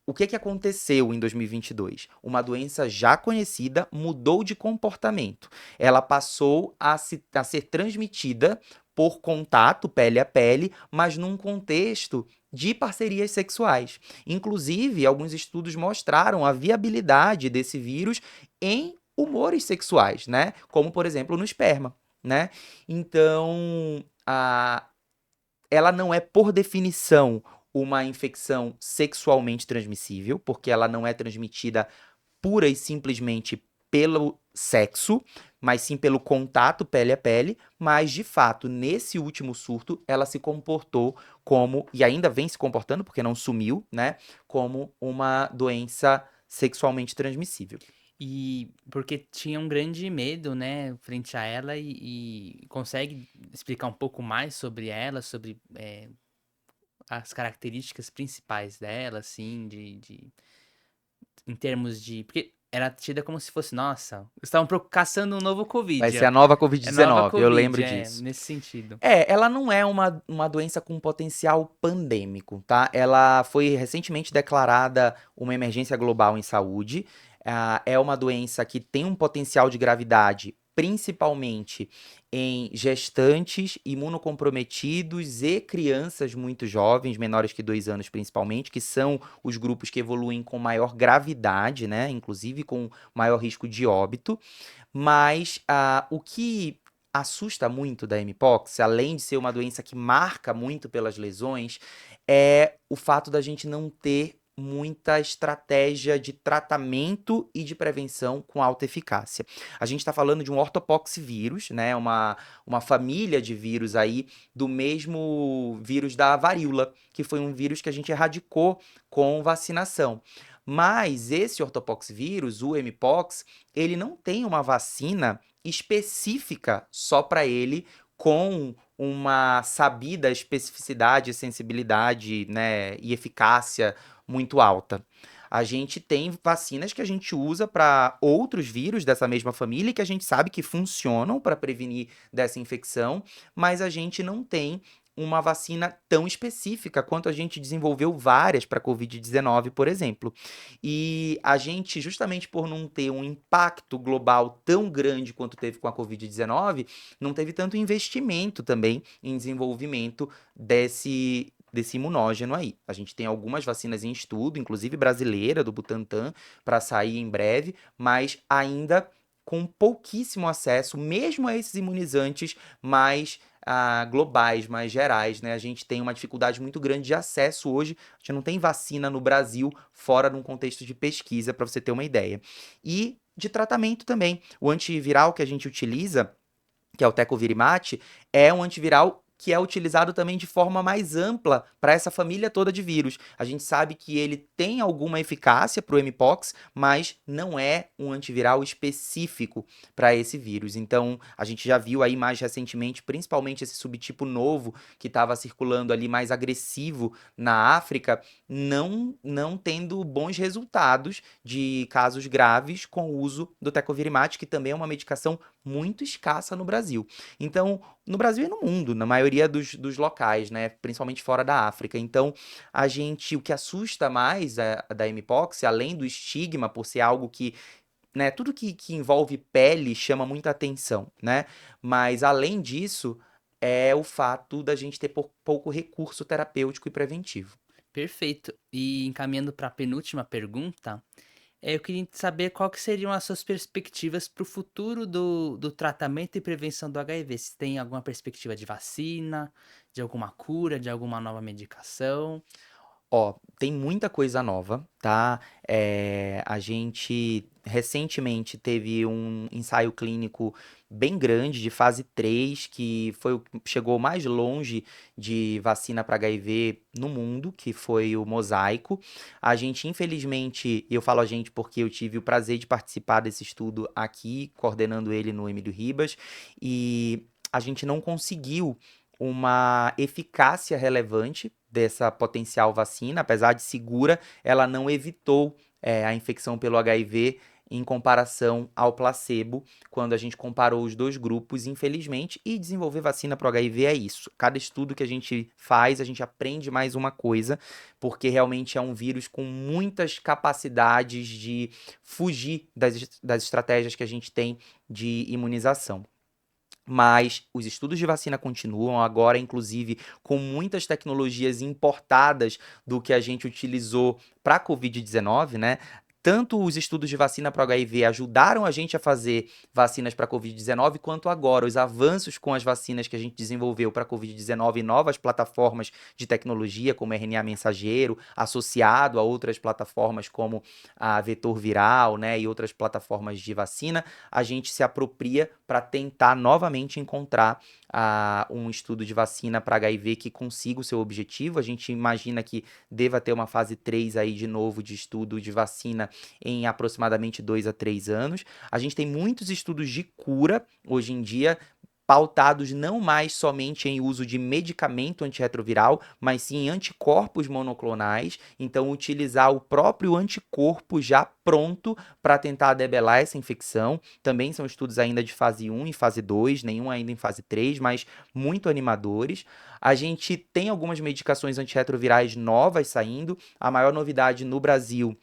o que aconteceu em 2022? Uma doença já conhecida mudou de comportamento. Ela passou a ser transmitida por contato pele a pele, mas num contexto de parcerias sexuais. Inclusive, alguns estudos mostraram a viabilidade desse vírus em humores sexuais, né? Como, por exemplo, no esperma, né? Então, ela não é, por definição, uma infecção sexualmente transmissível, porque ela não é transmitida pura e simplesmente pelo sexo, mas sim pelo contato pele a pele, mas de fato, nesse último surto, ela se comportou como, e ainda vem se comportando, porque não sumiu, né, como uma doença sexualmente transmissível. E porque tinha um grande medo, né, frente a ela e consegue explicar um pouco mais sobre ela, sobre as características principais dela, assim, em termos de, porque era tida como se fosse, nossa, estavam caçando um novo Vai Covid, ser a nova é nova Covid-19, eu Covid, lembro disso. nesse sentido. Ela não é uma doença com potencial pandêmico, tá? Ela foi recentemente declarada uma emergência global em saúde. É uma doença que tem um potencial de gravidade, principalmente em gestantes, imunocomprometidos e crianças muito jovens, menores que 2 anos principalmente, que são os grupos que evoluem com maior gravidade, né? Inclusive com maior risco de óbito. Mas o que assusta muito da Mpox, além de ser uma doença que marca muito pelas lesões, é o fato da gente não ter muita estratégia de tratamento e de prevenção com alta eficácia. A gente está falando de um ortopoxvírus, né? Uma família de vírus aí do mesmo vírus da varíola, que foi um vírus que a gente erradicou com vacinação. Mas esse ortopoxvírus, o Mpox, ele não tem uma vacina específica só para ele, com uma sabida especificidade, sensibilidade, né, e eficácia muito alta. A gente tem vacinas que a gente usa para outros vírus dessa mesma família e que a gente sabe que funcionam para prevenir dessa infecção, mas a gente não tem uma vacina tão específica quanto a gente desenvolveu várias para a Covid-19, por exemplo. E a gente, justamente por não ter um impacto global tão grande quanto teve com a Covid-19, não teve tanto investimento também em desenvolvimento desse imunógeno aí. A gente tem algumas vacinas em estudo, inclusive brasileira, do Butantan, para sair em breve, mas ainda com pouquíssimo acesso, mesmo a esses imunizantes mais globais, mais gerais, né? A gente tem uma dificuldade muito grande de acesso hoje. A gente não tem vacina no Brasil fora de um contexto de pesquisa, para você ter uma ideia. E de tratamento também. O antiviral que a gente utiliza, que é o Tecovirimat, é um antiviral que é utilizado também de forma mais ampla para essa família toda de vírus. A gente sabe que ele tem alguma eficácia para o Mpox, mas não é um antiviral específico para esse vírus. Então, a gente já viu aí mais recentemente, principalmente esse subtipo novo que estava circulando ali mais agressivo na África, não tendo bons resultados de casos graves com o uso do Tecovirimat, que também é uma medicação muito escassa no Brasil. Então, no Brasil e no mundo, na maioria dos locais, né? Principalmente fora da África. Então, o que assusta mais da Mpox, além do estigma por ser algo que, né, tudo que envolve pele chama muita atenção, né? Mas, além disso, é o fato da gente ter pouco recurso terapêutico e preventivo. Perfeito. E encaminhando para a penúltima pergunta, eu queria saber qual que seriam as suas perspectivas para o futuro do tratamento e prevenção do HIV. Se tem alguma perspectiva de vacina, de alguma cura, de alguma nova medicação. Ó, tem muita coisa nova, tá? A gente recentemente teve um ensaio clínico bem grande, de fase 3 que foi o que chegou mais longe de vacina para HIV no mundo, que foi o Mosaico. A gente, infelizmente, eu falo a gente porque eu tive o prazer de participar desse estudo aqui, coordenando ele no Emílio Ribas, e a gente não conseguiu uma eficácia relevante dessa potencial vacina, apesar de segura, ela não evitou a infecção pelo HIV em comparação ao placebo, quando a gente comparou os dois grupos, infelizmente, e desenvolver vacina para o HIV é isso. Cada estudo que a gente faz, a gente aprende mais uma coisa, porque realmente é um vírus com muitas capacidades de fugir das estratégias que a gente tem de imunização. Mas os estudos de vacina continuam agora, inclusive, com muitas tecnologias importadas do que a gente utilizou para a Covid-19, né? Tanto os estudos de vacina para o HIV ajudaram a gente a fazer vacinas para a Covid-19, quanto agora os avanços com as vacinas que a gente desenvolveu para a Covid-19 e novas plataformas de tecnologia, como RNA mensageiro, associado a outras plataformas como a vetor viral, né, e outras plataformas de vacina, a gente se apropria para tentar novamente encontrar um estudo de vacina para HIV que consiga o seu objetivo. A gente imagina que deva ter uma fase 3 aí de novo de estudo de vacina em aproximadamente 2 a 3 anos. A gente tem muitos estudos de cura hoje em dia, pautados não mais somente em uso de medicamento antirretroviral, mas sim em anticorpos monoclonais. Então, utilizar o próprio anticorpo já pronto para tentar debelar essa infecção. Também são estudos ainda de fase 1 e fase 2, nenhum ainda em fase 3, mas muito animadores. A gente tem algumas medicações antirretrovirais novas saindo. A maior novidade no Brasil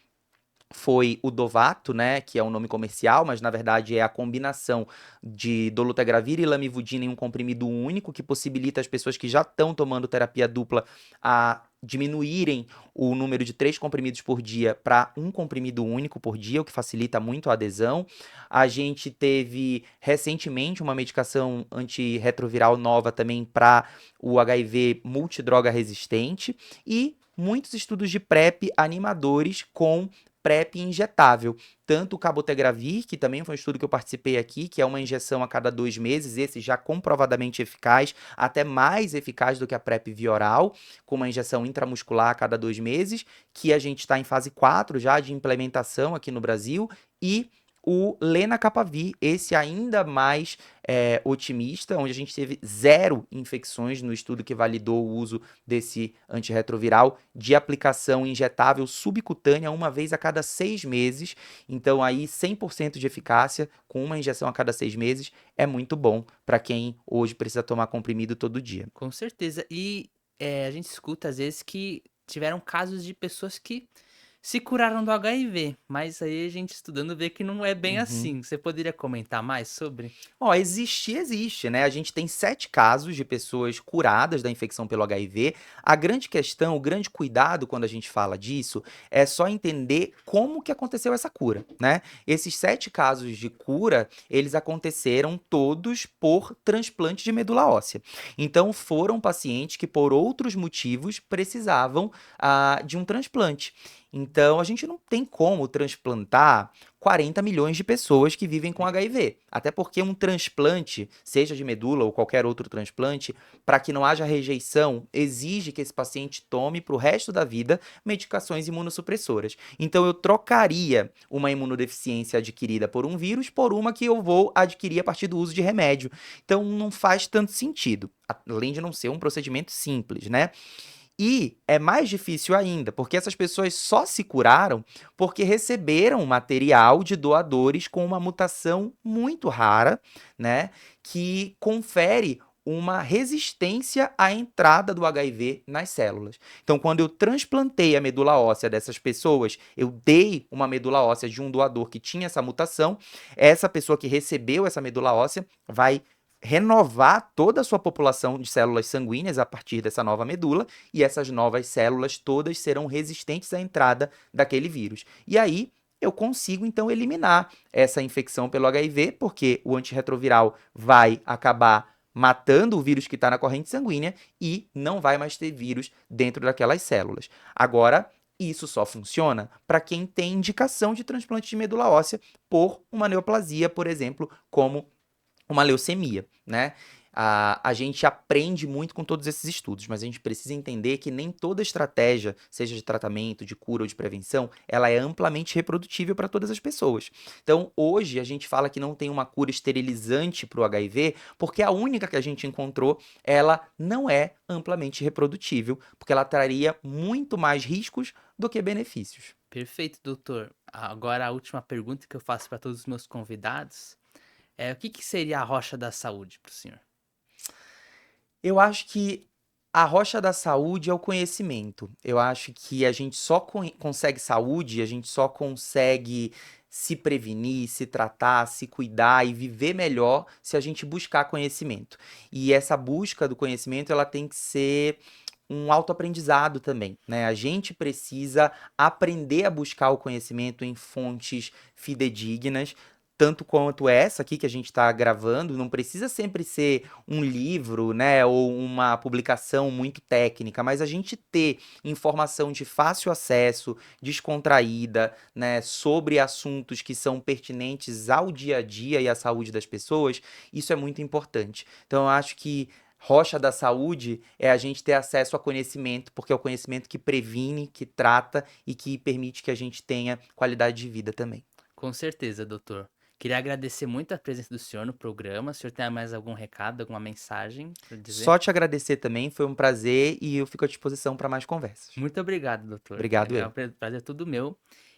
foi o Dovato, né, que é um nome comercial, mas na verdade é a combinação de dolutegravir e lamivudina em um comprimido único, que possibilita as pessoas que já estão tomando terapia dupla a diminuírem o número de 3 comprimidos por dia para um comprimido único por dia, o que facilita muito a adesão. A gente teve recentemente uma medicação antirretroviral nova também para o HIV multidroga resistente e muitos estudos de PrEP animadores com PrEP injetável. Tanto o cabotegravir, que também foi um estudo que eu participei aqui, que é uma injeção a cada 2 meses, esse já comprovadamente eficaz, até mais eficaz do que a PrEP via oral, com uma injeção intramuscular a cada 2 meses, que a gente está em fase 4 já de implementação aqui no Brasil, e o lenacapavir, esse ainda mais otimista, onde a gente teve 0 infecções no estudo que validou o uso desse antirretroviral de aplicação injetável subcutânea uma vez a cada 6 meses. Então, aí 100% de eficácia com uma injeção a cada 6 meses é muito bom para quem hoje precisa tomar comprimido todo dia. Com certeza. E a gente escuta às vezes que tiveram casos de pessoas que se curaram do HIV, mas aí a gente estudando vê que não é bem Uhum. assim. Você poderia comentar mais sobre? Ó, existe, né? A gente tem 7 casos de pessoas curadas da infecção pelo HIV. A grande questão, o grande cuidado quando a gente fala disso, é só entender como que aconteceu essa cura, né? Esses 7 casos de cura, eles aconteceram todos por transplante de medula óssea. Então, foram pacientes que por outros motivos precisavam de um transplante. Então, a gente não tem como transplantar 40 milhões de pessoas que vivem com HIV. Até porque um transplante, seja de medula ou qualquer outro transplante, para que não haja rejeição, exige que esse paciente tome para o resto da vida medicações imunossupressoras. Então, eu trocaria uma imunodeficiência adquirida por um vírus por uma que eu vou adquirir a partir do uso de remédio. Então, não faz tanto sentido, além de não ser um procedimento simples, né? E é mais difícil ainda, porque essas pessoas só se curaram porque receberam material de doadores com uma mutação muito rara, né, que confere uma resistência à entrada do HIV nas células. Então, quando eu transplantei a medula óssea dessas pessoas, eu dei uma medula óssea de um doador que tinha essa mutação, essa pessoa que recebeu essa medula óssea vai renovar toda a sua população de células sanguíneas a partir dessa nova medula, e essas novas células todas serão resistentes à entrada daquele vírus. E aí eu consigo então eliminar essa infecção pelo HIV, porque o antirretroviral vai acabar matando o vírus que está na corrente sanguínea e não vai mais ter vírus dentro daquelas células. Agora, isso só funciona para quem tem indicação de transplante de medula óssea por uma neoplasia, por exemplo, como uma leucemia, né? A gente aprende muito com todos esses estudos, mas a gente precisa entender que nem toda estratégia, seja de tratamento, de cura ou de prevenção, ela é amplamente reprodutível para todas as pessoas. Então, hoje, a gente fala que não tem uma cura esterilizante para o HIV, porque a única que a gente encontrou, ela não é amplamente reprodutível, porque ela traria muito mais riscos do que benefícios. Perfeito, doutor. Agora a última pergunta que eu faço para todos os meus convidados é o que que seria a rocha da saúde para o senhor? Eu acho que a rocha da saúde é o conhecimento. Eu acho que a gente só consegue saúde, a gente só consegue se prevenir, se tratar, se cuidar e viver melhor se a gente buscar conhecimento. E essa busca do conhecimento, ela tem que ser um autoaprendizado também, né? A gente precisa aprender a buscar o conhecimento em fontes fidedignas, tanto quanto essa aqui que a gente está gravando. Não precisa sempre ser um livro, né, ou uma publicação muito técnica, mas a gente ter informação de fácil acesso, descontraída, né, sobre assuntos que são pertinentes ao dia a dia e à saúde das pessoas, isso é muito importante. Então, eu acho que rocha da saúde é a gente ter acesso a conhecimento, porque é o conhecimento que previne, que trata e que permite que a gente tenha qualidade de vida também. Com certeza, doutor. Queria agradecer muito a presença do senhor no programa. O senhor tem mais algum recado, alguma mensagem para dizer? Só te agradecer também, foi um prazer e eu fico à disposição para mais conversas. Muito obrigado, doutor. Obrigado É eu. um prazer todo meu.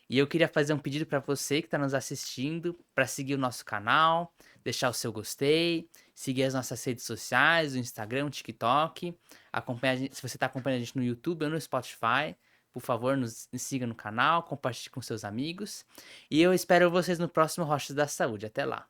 E eu queria fazer um pedido para você que está nos assistindo, para seguir o nosso canal, deixar o seu gostei, seguir as nossas redes sociais, o Instagram, o TikTok. Se você está acompanhando a gente no YouTube ou no Spotify, por favor, nos siga no canal, compartilhe com seus amigos. E eu espero vocês no próximo Rochas da Saúde. Até lá.